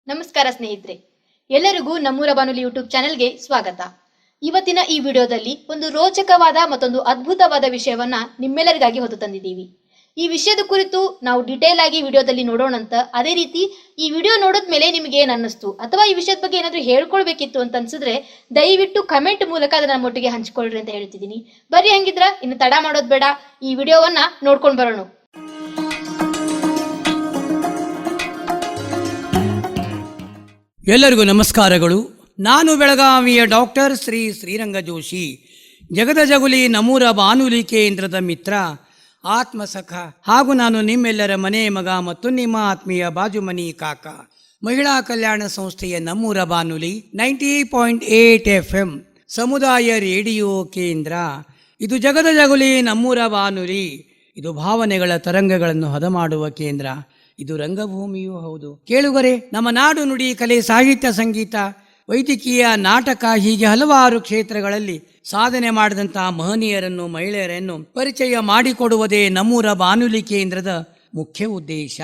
ನಮಸ್ಕಾರ ಸ್ನೇಹಿತರೆ, ಎಲ್ಲರಿಗೂ ನಮ್ಮೂರ ಬಾನುಲಿ ಯೂಟ್ಯೂಬ್ ಚಾನೆಲ್ಗೆ ಸ್ವಾಗತ. ಇವತ್ತಿನ ಈ ವಿಡಿಯೋದಲ್ಲಿ ಒಂದು ರೋಚಕವಾದ ಮತ್ತೊಂದು ಅದ್ಭುತವಾದ ವಿಷಯವನ್ನ ನಿಮ್ಮೆಲ್ಲರಿಗಾಗಿ ಹೊತ್ತು ತಂದಿದ್ದೀವಿ. ಈ ವಿಷಯದ ಕುರಿತು ನಾವು ಡಿಟೇಲ್ ಆಗಿ ವಿಡಿಯೋದಲ್ಲಿ ನೋಡೋಣಂತ. ಅದೇ ರೀತಿ ಈ ವಿಡಿಯೋ ನೋಡಿದ್ಮೇಲೆ ನಿಮಗೆ ಏನು ಅನ್ನಿಸ್ತು ಅಥವಾ ಈ ವಿಷಯದ ಬಗ್ಗೆ ಏನಾದರೂ ಹೇಳ್ಕೊಳ್ಬೇಕಿತ್ತು ಅಂತ ಅನ್ಸಿದ್ರೆ ದಯವಿಟ್ಟು ಕಮೆಂಟ್ ಮೂಲಕ ಅದನ್ನ ನಮ್ಮೊಟ್ಟಿಗೆ ಹಂಚ್ಕೊಳ್ರಿ ಅಂತ ಹೇಳ್ತಿದ್ದೀನಿ. ಬರ್ರಿ, ಹಂಗಿದ್ರ ಇನ್ನು ತಡ ಮಾಡೋದು ಬೇಡ, ಈ ವಿಡಿಯೋವನ್ನ ನೋಡ್ಕೊಂಡು ಬರೋಣ. ಎಲ್ಲರಿಗೂ ನಮಸ್ಕಾರಗಳು. ನಾನು ಬೆಳಗಾವಿಯ ಡಾಕ್ಟರ್ ಶ್ರೀರಂಗ ಜೋಶಿ, ಜಗದ ಜಗುಲಿ ನಮ್ಮೂರ ಬಾನುಲಿ ಕೇಂದ್ರದ ಮಿತ್ರ, ಆತ್ಮಸಖ ಹಾಗೂ ನಾನು ನಿಮ್ಮೆಲ್ಲರ ಮನೆ ಮಗ ಮತ್ತು ನಿಮ್ಮ ಆತ್ಮೀಯ ಬಾಜುಮನಿ ಕಾಕ. ಮಹಿಳಾ ಕಲ್ಯಾಣ ಸಂಸ್ಥೆಯ ನಮ್ಮೂರ ಬಾನುಲಿ 90.8 FM ಸಮುದಾಯ ರೇಡಿಯೋ ಕೇಂದ್ರ. ಇದು ಜಗದ ಜಗುಲಿ ನಮ್ಮೂರ ಬಾನುಲಿ. ಇದು ಭಾವನೆಗಳ ತರಂಗಗಳನ್ನು ಹದ ಮಾಡುವ ಕೇಂದ್ರ. ಇದು ರಂಗಭೂಮಿಯೂ ಹೌದು. ಕೇಳುಗರೆ, ನಮ್ಮ ನಾಡು ನುಡಿ ಕಲೆ, ಸಾಹಿತ್ಯ, ಸಂಗೀತ, ವೈದ್ಯಕೀಯ, ನಾಟಕ ಹೀಗೆ ಹಲವಾರು ಕ್ಷೇತ್ರಗಳಲ್ಲಿ ಸಾಧನೆ ಮಾಡಿದಂತಹ ಮಹನೀಯರನ್ನು, ಮಹಿಳೆಯರನ್ನು ಪರಿಚಯ ಮಾಡಿಕೊಡುವುದೇ ನಮ್ಮೂರ ಬಾನುಲಿ ಕೇಂದ್ರದ ಮುಖ್ಯ ಉದ್ದೇಶ.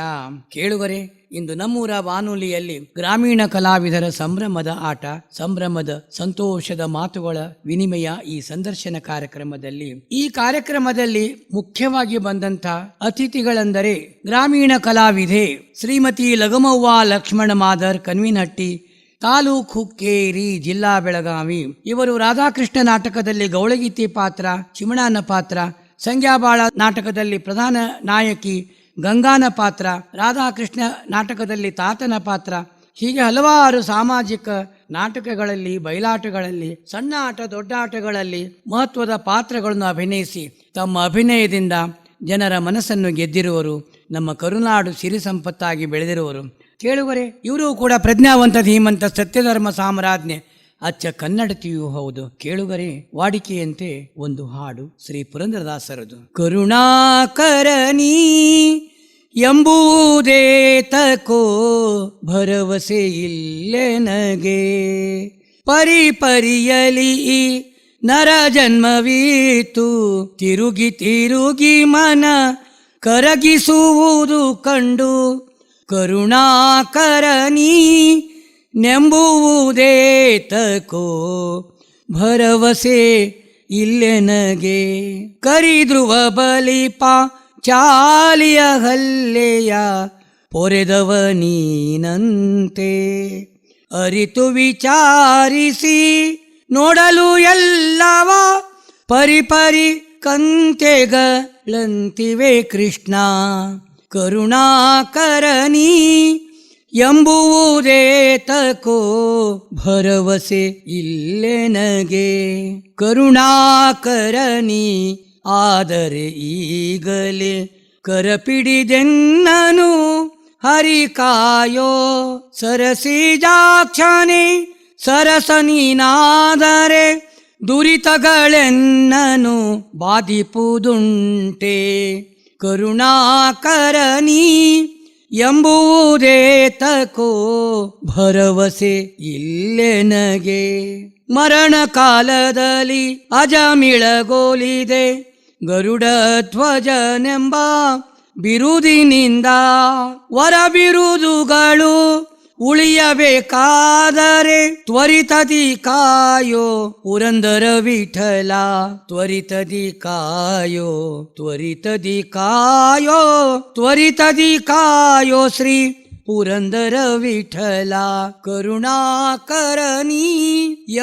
ಕೇಳುಗರೆ, ಇಂದು ನಮ್ಮೂರ ಬಾನುಲಿಯಲ್ಲಿ ಗ್ರಾಮೀಣ ಕಲಾವಿದರ ಸಂಭ್ರಮದ ಆಟ, ಸಂಭ್ರಮದ ಸಂತೋಷದ ಮಾತುಗಳ ವಿನಿಮಯ ಈ ಸಂದರ್ಶನ ಕಾರ್ಯಕ್ರಮದಲ್ಲಿ. ಈ ಕಾರ್ಯಕ್ರಮದಲ್ಲಿ ಮುಖ್ಯವಾಗಿ ಬಂದಂತ ಅತಿಥಿಗಳೆಂದರೆ ಗ್ರಾಮೀಣ ಕಲಾವಿದೆ ಶ್ರೀಮತಿ ಲಗಮವ್ವ ಲಕ್ಷ್ಮಣ ಮಾದರ್, ಕನ್ವಿನಹಟ್ಟಿ, ತಾಲೂಕು ಹುಕ್ಕೇರಿ, ಜಿಲ್ಲಾ ಬೆಳಗಾವಿ. ಇವರು ರಾಧಾಕೃಷ್ಣ ನಾಟಕದಲ್ಲಿ ಗೌಳಗೀತೆ ಪಾತ್ರ, ಚಿಮಣಾನ ಪಾತ್ರ, ಸಂಗ್ಯಾಬಾಳ ನಾಟಕದಲ್ಲಿ ಪ್ರಧಾನ ನಾಯಕಿ ಗಂಗಾನ ಪಾತ್ರ, ರಾಧಾಕೃಷ್ಣ ನಾಟಕದಲ್ಲಿ ತಾತನ ಪಾತ್ರ, ಹೀಗೆ ಹಲವಾರು ಸಾಮಾಜಿಕ ನಾಟಕಗಳಲ್ಲಿ, ಬಯಲಾಟಗಳಲ್ಲಿ, ಸಣ್ಣ ಆಟ ದೊಡ್ಡ ಆಟಗಳಲ್ಲಿ ಮಹತ್ವದ ಪಾತ್ರಗಳನ್ನು ಅಭಿನಯಿಸಿ ತಮ್ಮ ಅಭಿನಯದಿಂದ ಜನರ ಮನಸ್ಸನ್ನು ಗೆದ್ದಿರುವರು. ನಮ್ಮ ಕರುನಾಡು ಸಿರಿ ಸಂಪತ್ತಾಗಿ ಬೆಳೆದಿರುವರು. ಕೇಳುವರೆ, ಇವರು ಕೂಡ ಪ್ರಜ್ಞಾವಂತ, ಧೀಮಂತ, ಸತ್ಯಧರ್ಮ ಸಾಮ್ರಾಜ್ಞೆ, ಅಚ್ಚ ಕನ್ನಡತಿಯೂ ಹೌದು. ಕೇಳುಗರೆ, ವಾಡಿಕೆಯಂತೆ ಒಂದು ಹಾಡು ಶ್ರೀ ಪುರಂದರದಾಸರದು. ಕರುಣಾಕರನಿ ಎಂಬುದೇ ತಕೋ ಭರವಸೆ ಇಲ್ಲೆನಗೆ, ಪರಿಯಲಿ ನರ ಜನ್ಮವೀತು, ತಿರುಗಿ ತಿರುಗಿ ಮನ ಕರಗಿಸುವುದು ಕಂಡು, ಕರುಣಾಕರನಿ ನೆಂಬುವುದೇ ತಕೋ ಭರವಸೆ ಇಲ್ಲೆನಗೆ, ಕರಿಧ್ರುವ ಬಲಿಪ ಚಾಲಿಯ ಹಲ್ಲೆಯ ಪೊರೆದವ ನೀನಂತೆ, ಅರಿತು ವಿಚಾರಿಸಿ ನೋಡಲು ಎಲ್ಲವ ಪರಿಪರಿ ಕಂತೆಗಳಂತಿವೆ ಕೃಷ್ಣ, ಕರುಣಾಕರನಿ ಎಂಬುವುದೇ ತಕೋ ಭರವಸೆ ಇಲ್ಲೆನಗೆ, ಕರುಣಾಕರನಿ ಆದರೆ ಈಗಲೇ ಕರಪಿಡಿದೆನ್ನನು ಹರಿಕಾಯೋ, ಸರಸಿಜಾಕ್ಷನೆ ಸರಸ ನೀನಾದರೆ ದುರಿತಗಳೆನ್ನನು ಬಾಧಿಪುದುಂಟೆ, ಕರುಣಾಕರನಿ ಎಂಬುವುದೇ ತಕೋ ಭರವಸೆ ಇಲ್ಲೆನಗೆ, ಮರಣ ಕಾಲದಲ್ಲಿ ಅಜಮಿಳಗೋಲಿದೆ ಗರುಡ ಧ್ವಜನೆಂಬ ಬಿರುದಿನಿಂದ, ವರ ಬಿರುದುಗಳು ಉಳಿಯಬೇಕಾದರೆ ತ್ವರಿತದಿ ಕಾಯೋ ಪುರಂದರ ವಿಠಲ, ತ್ವರಿತದಿ ಕಾಯೋ, ತ್ವರಿತದಿ ಕಾಯೋ, ತ್ವರಿತದಿ ಕಾಯೋ ಶ್ರೀ ಪುರಂದರ ವಿಠಲ, ಕರುಣಾಕರನಿ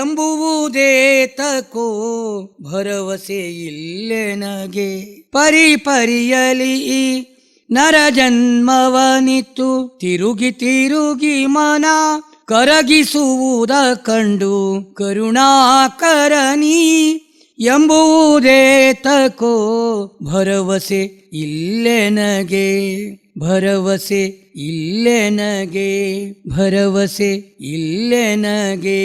ಎಂಬುವುದೇ ತಕೋ ಭರವಸೆ ಇಲ್ಲೆನಗೆ, ಪರಿಯಲಿ ನರ ಜನ್ಮವನಿತ್ತು, ತಿರುಗಿ ತಿರುಗಿ ಮನ ಕರಗಿಸುವುದ ಕಂಡು, ಕರುಣಾಕರನಿ ಎಂಬುವುದೇ ತಕೋ ಭರವಸೆ ಇಲ್ಲೆನಗೆ, ಭರವಸೆ ಇಲ್ಲೆನಗೆ, ಭರವಸೆ ಇಲ್ಲೆನಗೆ.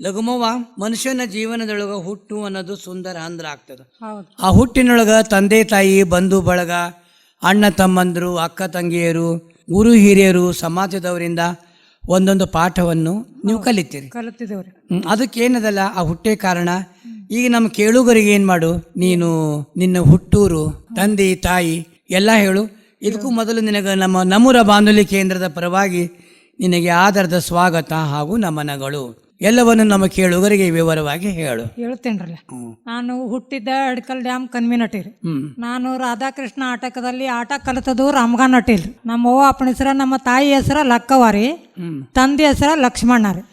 ಲಘುಮವ್ವ, ಮನುಷ್ಯನ ಜೀವನದೊಳಗ ಹುಟ್ಟು ಅನ್ನೋದು ಸುಂದರ ಅಂದ್ರ ಆಗ್ತದ. ಆ ಹುಟ್ಟಿನೊಳಗ ತಂದೆ ತಾಯಿ, ಬಂಧು ಬಳಗ, ಅಣ್ಣ ತಮ್ಮಂದರು, ಅಕ್ಕ ತಂಗಿಯರು, ಗುರು ಹಿರಿಯರು, ಸಮಾಜದವರಿಂದ ಒಂದೊಂದು ಪಾಠವನ್ನು ನೀವು ಕಲಿತಿದ್ದೇವ್ರಿ. ಅದಕ್ಕೇನದಲ್ಲ ಆ ಹುಟ್ಟೆ ಕಾರಣ. ಈಗ ನಮ್ಮ ಕೇಳುಗರಿಗೆ ಏನು ಮಾಡು, ನೀನು ನಿನ್ನ ಹುಟ್ಟೂರು, ತಂದೆ ತಾಯಿ ಎಲ್ಲ ಹೇಳು. ಇದಕ್ಕೂ ಮೊದಲು ನಿನಗೆ ನಮ್ಮೂರ ಬಾನುಲಿ ಕೇಂದ್ರದ ಪರವಾಗಿ ನಿನಗೆ ಆಧಾರದ ಸ್ವಾಗತ ಹಾಗೂ ನಮನಗಳು. ಎಲ್ಲವನ್ನು ನಮ್ಮ ಕೇಳುಗರಿಗೆ ವಿವರವಾಗಿ ಹೇಳು. ಹೇಳ್ತೇನ್ರಲ್ಲ, ನಾನು ಹುಟ್ಟಿದ್ದ ಅಡ್ಕಲ್ ಡ್ಯಾಮ್ ಕನ್ವಿನಟಿ ರೀ. ನಾನು ರಾಧಾಕೃಷ್ಣ ಆಟಕದಲ್ಲಿ ಆಟ ಕಲಿತದು ರಾಮಗಾನ್ ನಟಿಲ್. ನಮ್ಮ ಅವ್ವ ಅಪ್ಪನ ಹೆಸರ, ನಮ್ಮ ತಾಯಿ ಹೆಸರ ಲಕ್ಕವ್ವ ರೀ, ತಂದೆ ಹೆಸರ ಲಕ್ಷ್ಮಣ್ಣ ರೀ.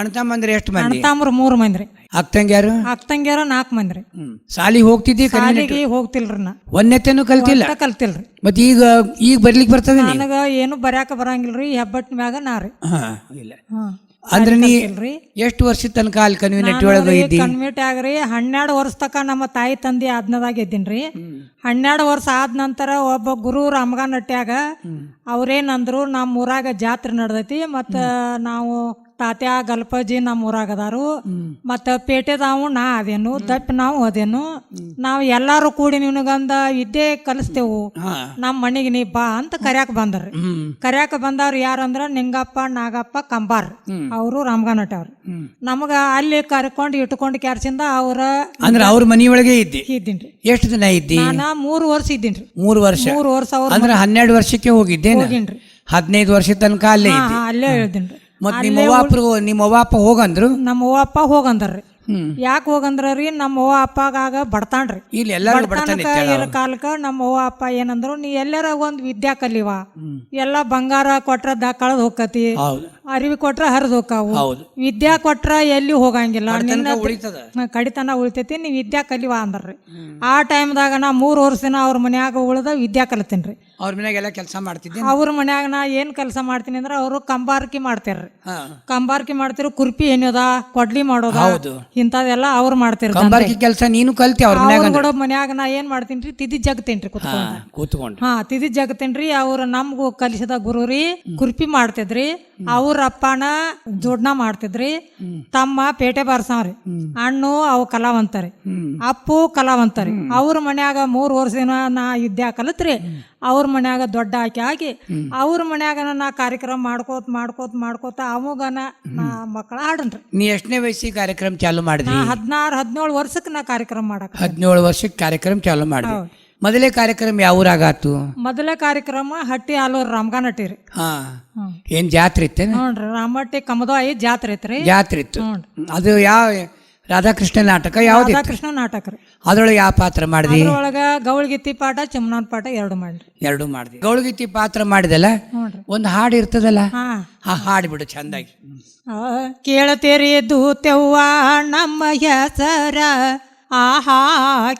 ಅಣ್ತಮ್ಮಂದ್ರೆ ಎಷ್ಟು ಮಂದಿ? ಅಣ್ತಾಮ್ರು 3 ಮಂದಿ ರೀ. ಅಕ್ಕಂಗ್ಯಾರು? ಅಕ್ಕಂಗ್ಯಾರ 4 ಮಂದಿ ರೀ. ಸಾಲಿ ಹೋಗ್ತಿದ್ದಿ? ಶಾಲೆಗೆ ಹೋಗ್ತಿಲ್ರಿ. ನಾ ಒಂದೆತ್ತೇನು ಕಲ್ತಿಲ್ಲ? ಕಲ್ತಿಲ್ರಿ. ಮತ್ತೆ ಈಗ ಬರ್ಲಿಕ್ಕೆ ಬರ್ತದೆ? ನನಗ ಏನು ಬರ್ಯಾಕ ಬರಂಗಿಲ್ರಿ. ಹೆಬ್ಬಟ್ ಮ್ಯಾಗ ನಾ ರೀ. ಇಲ್ಲ ಅಂದ್ರೆ ನೀ ಎಷ್ಟು ವರ್ಷದ ತನಕ ಅಲ್ಲಿ ಕನ್ವಿನೆಂಟ್ ಒಳಗೆ ಇದ್ದಿ? ಕನ್ವಿಟ್ ಆಗ್ರಿ 12 ವರ್ಷ ತನಕ ನಮ್ಮ ತಾಯಿ ತಂದೆ ಆದ್ನದಾಗ ಇದ್ದೀನ್ರಿ. 12 ವರ್ಷ ಆದ ನಂತರ ಒಬ್ಬ ಗುರು ರಾಮಗಾನ್ ನಟ್ಯಾಗ ಅವ್ರೇನಂದ್ರು, ನಮ್ಮ ಊರಾಗ ಜಾತ್ರೆ ನಡೆದೈತಿ, ಮತ್ತ ನಾವು ತಾತ್ಯ ಗಲ್ಪಜಿ ನಮ್ಮ ಊರಾಗ ಅದಾರು, ಮತ್ತ ಪೇಟೆದಾವು ನಾ ಅದೇನು, ದಪ್ಪ ನಾವು ಅದೇನು, ನಾವು ಎಲ್ಲಾರು ಕೂಡಿ ನಿನಗಂದ ವಿದ್ಯೆ ಕಲಿಸ್ತೇವು, ನಮ್ಮ ಮನೆಗೆ ನೀ ಬಾ ಅಂತ ಕರ್ಯಾಕ ಬಂದ್ರಿ. ಕರ್ಯಾಕ ಬಂದವ್ರು ಯಾರಂದ್ರ ನಿಂಗಪ್ಪ ನಾಗಪ್ಪ ಕಂಬಾರ್, ಅವರು ರಾಮಗಾನ್ ನಟ ಅವ್ರು. ನಮಗ ಅಲ್ಲಿ ಕರ್ಕೊಂಡು ಇಟ್ಕೊಂಡು ಕ್ಯಾರ್ಸಿಂದ ಅವ್ರ ಅಂದ್ರೆ ಅವ್ರ ಮನಿಯೊಳಗೆ ಇದ್ದೀನ್ರಿ. ಎಷ್ಟು ದಿನ ಇದ್ದಿ? ನಾ 3 ವರ್ಷ ಇದ್ದೀನ್ರಿ. 3 ವರ್ಷ? 3 ವರ್ಷ ಅವ್ರ ಅಂದ್ರೆ 12 ವರ್ಷಕ್ಕೆ ಹೋಗಿದ್ದೇನೆ. ಹೋಗಿನ್ರಿ. 15 ವರ್ಷದ ತನಕ ಅಲ್ಲೇ ಇದ್ದಿ? ಅಲ್ಲೇ ಹೇಳ್ದಿನ್ರಿ. ಮತ್ ನಿಮ್ಮ ಅವ್ವ ಅಪ್ಪ ಹೋಗಂದ್ರು? ನಮ್ಮ ಅವ್ವ ಅಪ್ಪ ಹೋಗಂದ್ರಿ. ಯಾಕೆ ಹೋಗಂದ್ರಿ, ನಮ್ಮ ಅವ್ವ ಅಪ್ಪಗಾಗ ಬಡ್ತಾನ್ರಿ. ಇಲ್ಲಿ ಎಲ್ಲರೂ ಇರೋ ಕಾಲಕ್ಕ ನಮ್ಮ ಅವ್ವ ಅಪ್ಪ ಏನಂದ್ರು, ನೀ ಎಲ್ಲಾರ ಒಂದ್ ವಿದ್ಯಾ ಕಲಿವ, ಎಲ್ಲಾ ಬಂಗಾರ ಕೊಟ್ರ ಕಳದ್ ಹೋಗತಿ, ಅರಿವಿ ಕೊಟ್ರ ಹರಿದ್ ಹೋಕಾವು, ವಿದ್ಯಾ ಕೊಟ್ರ ಎಲ್ಲಿ ಹೋಗಂಗಿಲ್ಲ, ನಿನ್ನ ಕಡಿತನ ಉಳಿತೈತಿ, ನೀ ವಿದ್ಯಾ ಕಲಿವ ಅಂದ್ರಿ. ಆ ಟೈಮ್ದಾಗ ನಾ 3 ವರ್ಷ ಅವ್ರ ಮನ್ಯಾಗ ಉಳ್ದ ವಿದ್ಯಾ ಕಲಿತೇನ್ರಿ. ಅವ್ರ ಮನ್ಯಾಗೆಲ್ಲ ಕೆಲಸ ಮಾಡ್ತಿದ್ದೆ? ಅವ್ರ ಮನ್ಯಾಗ ನಾ ಏನ್ ಕೆಲಸ ಮಾಡ್ತೀನಿ ಅಂದ್ರ, ಅವ್ರು ಕಂಬಾರ್ಕಿ ಮಾಡ್ತಾರ್ರಿ. ಕಂಬಾರ್ಕಿ ಮಾಡ್ತಿರು, ಕುರ್ಪಿ ಏನದ, ಕೊಡ್ಲಿ ಮಾಡೋದ, ಇಂಥದೆಲ್ಲ ಅವ್ರು ಮಾಡ್ತಿರ್ತಾರೆ. ಕಂಬಾರ್ಕಿ ಕೆಲಸ ನೀನು ಕಲ್ತಿ ಅವ್ರ ಕೂಡ ಮನ್ಯಾಗ ನಾ ಏನ್ ಮಾಡ್ತೀನ್ರಿ, ತಿದಿ ಜಗತೇನ್ರಿ ಕೂತ್ಕೊಂಡು. ತಿದಿ ಜಗತೇನ್ರಿ. ಅವ್ರ ನಮ್ಗೂ ಕಲಿಸಿದ ಗುರುರಿ ಕುರ್ಪಿ ಮಾಡ್ತಿದ್ರಿ. ಅವ್ರ ಅಪ್ಪನ ಜೋಡ್ನ ಮಾಡ್ತಿದ್ರಿ. ತಮ್ಮ ಪೇಟೆ ಬಾರ್ಸವ್ರಿ. ಅಣ್ಣು ಅವು ಕಲಾವಂತರಿ, ಅಪ್ಪು ಕಲಾವಂತರಿ. ಅವ್ರ ಮನ್ಯಾಗ 3 ವರ್ಷ ನಾ ವಿದ್ಯಾ ಕಲಿತ್ರಿ. ಅವ್ರ ಮನ್ಯಾಗ ದೊಡ್ಡ ಆಗಿ ಅವ್ರ ಮನ್ಯಾಗ ನಾ ಕಾರ್ಯಕ್ರಮ ಮಾಡ್ಕೋತ ಅವಾಗನ ನಾ ಮಕ್ಕಳ ಹಾಡನ್ರಿ. ನೀ ಎಷ್ಟನೇ ವಯಸ್ಸಿಗೆ ಕಾರ್ಯಕ್ರಮ ಚಾಲು ಮಾಡಿದ್ರಿ? 16-17 ವರ್ಷಕ್ಕೆ ನಾ ಕಾರ್ಯಕ್ರಮ ಮಾಡಕ್. 17 ವರ್ಷಕ್ಕೆ ಕಾರ್ಯಕ್ರಮ ಚಾಲು ಮಾಡಿದ್ರಿ. ಮೊದಲೇ ಕಾರ್ಯಕ್ರಮ ಯಾವ ಊರಾಗಾತು? ಮೊದಲೇ ಕಾರ್ಯಕ್ರಮ ಹಟ್ಟಿ ಆಲೂರ್ ರಾಮಗಾನ್ ನಟಿ ರೀ. ಏನ್ ಜಾತ್ರೆ ಇತ್ತೇನ? ನೋಡ್ರಿ, ರಾಮಟ್ಟಿ ಕಮದಾಯಿ ಜಾತ್ರೆ ಐತ್ರಿ. ಜಾತ್ರೆ ಇತ್ತು. ಅದು ಯಾವ ರಾಧಾಕೃಷ್ಣ ನಾಟಕ? ಯಾವ್ದು? ರಾಧಾಕೃಷ್ಣ ನಾಟಕ ರೀ. ಅದ್ರೊಳಗೆ ಯಾವ ಪಾತ್ರ ಮಾಡಿದ್ರಿ? ಅದ್ರೊಳಗ ಗೌಳ್ಗಿತ್ತಿ ಪಾಠ, ಚಮ್ನಾನ್ ಪಾಠ 2 ಮಾಡ್ರಿ. 2 ಮಾಡಿದ್ರಿ. ಗೌಳ್ಗಿತ್ತಿ ಪಾತ್ರ ಮಾಡಿದಲ್ಲ, ಒಂದು ಹಾಡು ಇರ್ತದಲ್ಲ, ಆ ಹಾಡ್ಬಿಡು ಚಂದಾಗಿ. ಕೇಳತೇರಿ ದೂತೆವ್ವ ನಮ್ಮ ಹೆಸರ, ಆಹಾ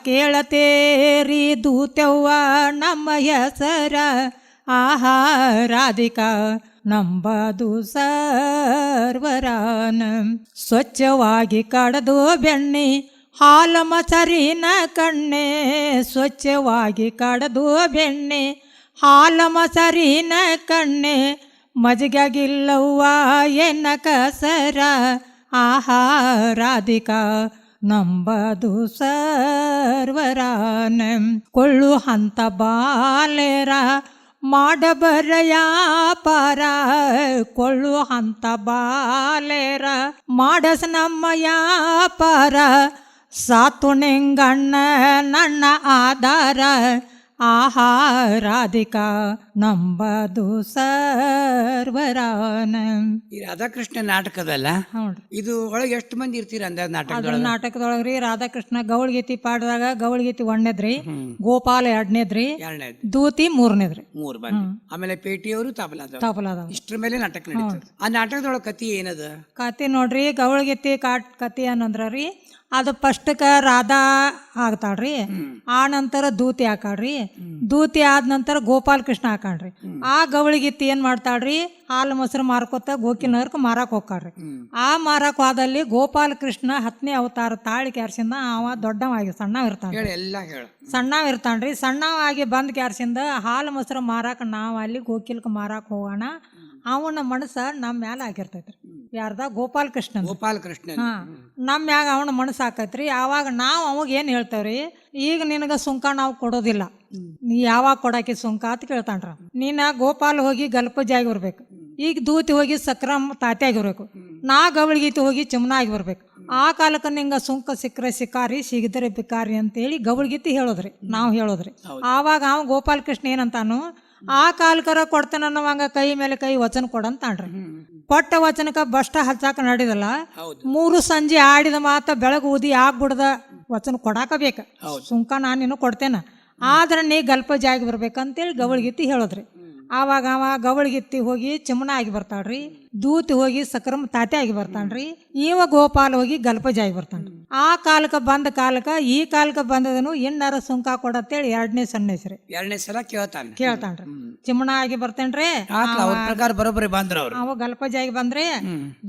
ಕೇಳತೇರಿ ದೂತೆವ್ವ ನಮ್ಮ ಹೆಸರ, ಆಹಾ ರಾಧಿಕಾ ನಂಬದು ಸರ್ವರಾನ, ಸ್ವಚ್ಛವಾಗಿ ಕಡದು ಬೆಣ್ಣೆ ಹಾಲ ಮೊಸರಿನ ಕಣ್ಣೆ, ಸ್ವಚ್ಛವಾಗಿ ಕಡದು ಬೆಣ್ಣೆ ಹಾಲ ಮೊಸರಿನ ಕಣ್ಣೆ, ಮಜ್ಜಿಗಿಲ್ಲವ್ವ ಎನ್ನ ಕಸರ, ಆಹಾ ರಾಧಿಕಾ ನಂಬದು ಸರ್ವರಾನ, ಕೊಳ್ಳು ಹಂತ ಬಾಲೆರ ಮಾಡಬರ ಯಾಪಾರ, ಕೊಳ್ಳು ಹಂತ ಬಾಲೆರ ಮಾಡಸ ನಮ್ಮ ಯಾಪಾರ, ಸಾತು ನಿಂಗಣ್ಣ ನನ್ನ ಆಧಾರ, ಆಹಾ ರಾಧಿಕಾ ನಂಬದು ಸರ್ವರಾನ. ಈ ರಾಧಾಕೃಷ್ಣ ನಾಟಕದಲ್ಲ, ಇದು ಒಳಗೆ ಎಷ್ಟು ಮಂದಿ ಇರ್ತೀರ ಅಂದ ನಾಟಕದೊಳಗ್ರಿ? ರಾಧಾಕೃಷ್ಣ ಗೌಳ್ಗೀತಿ ಪಾಡ್ದಾಗ ಗೌಳ್ಗೀತಿ 1ನೇದ್ರಿ, ಗೋಪಾಲ 2ನೇದ್ರಿ, ದೂತಿ 3ನೇದ್ರಿ. 3 ಬಂದಿ. ಆಮೇಲೆ ಪೇಟಿಯವರು ತಬಲಾದ. ಇಷ್ಟ್ರ ಮೇಲೆ ನಾಟಕ ನಡೀತದೆ. ಆ ನಾಟಕದೊಳಗೆ ಕತಿ ಏನದ? ಕತಿ ನೋಡ್ರಿ, ಗೌಳ್ಗೀತಿ ಕತಿ ಅನ್ನಂದ್ರಿ, ಅದು ಫಸ್ಟ್ಕ ರಾಧಾ ಆಗ್ತಾಳ್ರಿ, ಆ ನಂತರ ದೂತಿ ಹಾಕಾಳ್ರಿ, ದೂತಿ ಆದ ನಂತರ ಗೋಪಾಲ ಕೃಷ್ಣ ಹಾಕಾಳ್ರಿ. ಆ ಗವಳಿಗೀತಿ ಏನ್ ಮಾಡ್ತಾಳ್ರಿ, ಹಾಲು ಮೊಸರು ಮಾರ್ಕೋತ ಗೋಕಿನರ್ಕ ಮಾರಾಕ್ ಹೋಗ್ತಾಳ್ರಿ. ಆ ಮಾರಾಕ್ ಹೋದಲ್ಲಿ ಗೋಪಾಲ ಕೃಷ್ಣ 10ನೇ ಅವತಾರ ತಾಳಿ ಕ್ಯಾರ್ಸಿಂದ ಅವ ದೊಡ್ಡವಾಗಿ ಸಣ್ಣವ್ ಇರ್ತಾನ್ರಿ. ಸಣ್ಣವಾಗಿ ಬಂದ್ ಕ್ಯಾರ್ಸಿಂದ ಹಾಲು ಮೊಸರು ಮಾರಾಕ ನಾವ್ ಅಲ್ಲಿ ಗೋಕಿಲ್ಕ ಮಾರಾಕ್ ಹೋಗೋಣ, ಅವನ ಮನಸ್ಸ ನಮ್ಮ ಮ್ಯಾಲ ಆಗಿರ್ತೈತ್ರಿ. ಯಾರ್ದ? ಗೋಪಾಲ ಕೃಷ್ಣ. ನಮ್ಮ ಮ್ಯಾಗ ಅವನ ಮನಸ್ಸು ಹಾಕೈತ್ರಿ. ಆವಾಗ ನಾವು ಅವಾಗ ಏನ್ ಹೇಳ್ತೇವ್ರಿ, ಈಗ ನಿನಗ ಸುಂಕ ನಾವು ಕೊಡೋದಿಲ್ಲ, ನೀ ಯಾವಾಗ ಕೊಡಾಕಿ ಸುಂಕ ಅಂತ ಕೇಳ್ತಾನ್ರ. ನೀನ ಗೋಪಾಲ್ ಹೋಗಿ ಗಲ್ಪಜಿ ಆಗಿ ಬರ್ಬೇಕು, ಈಗ ದೂತಿ ಹೋಗಿ ಸಕ್ರಮ್ ತಾತೆ ಆಗಿರ್ಬೇಕು, ನಾ ಗವಳಿಗೀತಿ ಹೋಗಿ ಚುಮ್ನ ಆಗಿ ಬರ್ಬೇಕು. ಆ ಕಾಲಕ್ಕೆ ನಿಂಗ ಸುಂಕ ಸಿಕ್ಕರೆ ಸಿಕ್ಕಾರಿ, ಸಿಗಿದರೆ ಬಿಕಾರಿ ಅಂತೇಳಿ ಗವಳಿಗೀತಿ ಹೇಳೋದ್ರಿ, ನಾವು ಹೇಳೋದ್ರಿ. ಆವಾಗ ಅವ ಗೋಪಾಲ ಕೃಷ್ಣ ಏನಂತಾನು, ಆ ಕಾಲಕರ ಕೊಡ್ತೇನೆ ಅನ್ನೋವಂಗ ಕೈ ಮೇಲೆ ಕೈ ವಚನ ಕೊಡಂತಾಣ್ರಿ. ಕೊಟ್ಟ ವಚನಕ್ಕ ಬಷ್ಟ ಹಚ್ಚಾಕ ನಡಿದಲ್ಲ, 3 ಸಂಜೆ ಆಡಿದ ಮಾತ ಬೆಳಗ್ಗೆ ಊದಿ ಆಗ್ಬಿಡ್ದ ವಚನ ಕೊಡಾಕ ಬೇಕ. ಸುಂಕ ನಾನಿನ್ನು ಕೊಡ್ತೇನೆ, ಆದ್ರೆ ನೀ ಗಲ್ಪ ಜಾಗಿ ಬರ್ಬೇಕಂತೇಳಿ ಗವಳ್ಗಿತ್ತಿ ಹೇಳೋದ್ರಿ. ಆವಾಗ ಅವ ಗವಳ್ಗಿತ್ತಿ ಹೋಗಿ ಚಿಮ್ಮನ ಆಗಿ ಬರ್ತಾಳ್ರಿ, ದೂತಿ ಹೋಗಿ ಸಕ್ರಮ ತಾತೆ ಆಗಿ ಬರ್ತಾನ್ರಿ, ಇವ ಗೋಪಾಲ ಹೋಗಿ ಗಲ್ಪಜಾಗಿ ಬರ್ತಾನ್ರಿ. ಆ ಕಾಲಕ್ಕೆ ಬಂದ ಕಾಲಕ್ಕೆ ಈ ಕಾಲಕ್ಕೆ ಬಂದದನು ಇನ್ನಾರ ಸುಂಕ ಕೊಡತ್ತೇಳಿ 2ನೇ ಸಣ್ಣಸ್ರಿ 2ನೇ ಸಲ ಕೇಳ್ತಾನ್ರಿ. ಚಿಮ್ಮನ ಆಗಿ ಬರ್ತೇನ್ರಿ, ಅವ್ರ ಪ್ರಕಾರ ಬರೋಬ್ಬರಿ ಬಂದ್ರ ಅವ್ರು. ಅವ ಗಲ್ಪಜಾಗಿ ಬಂದ್ರಿ,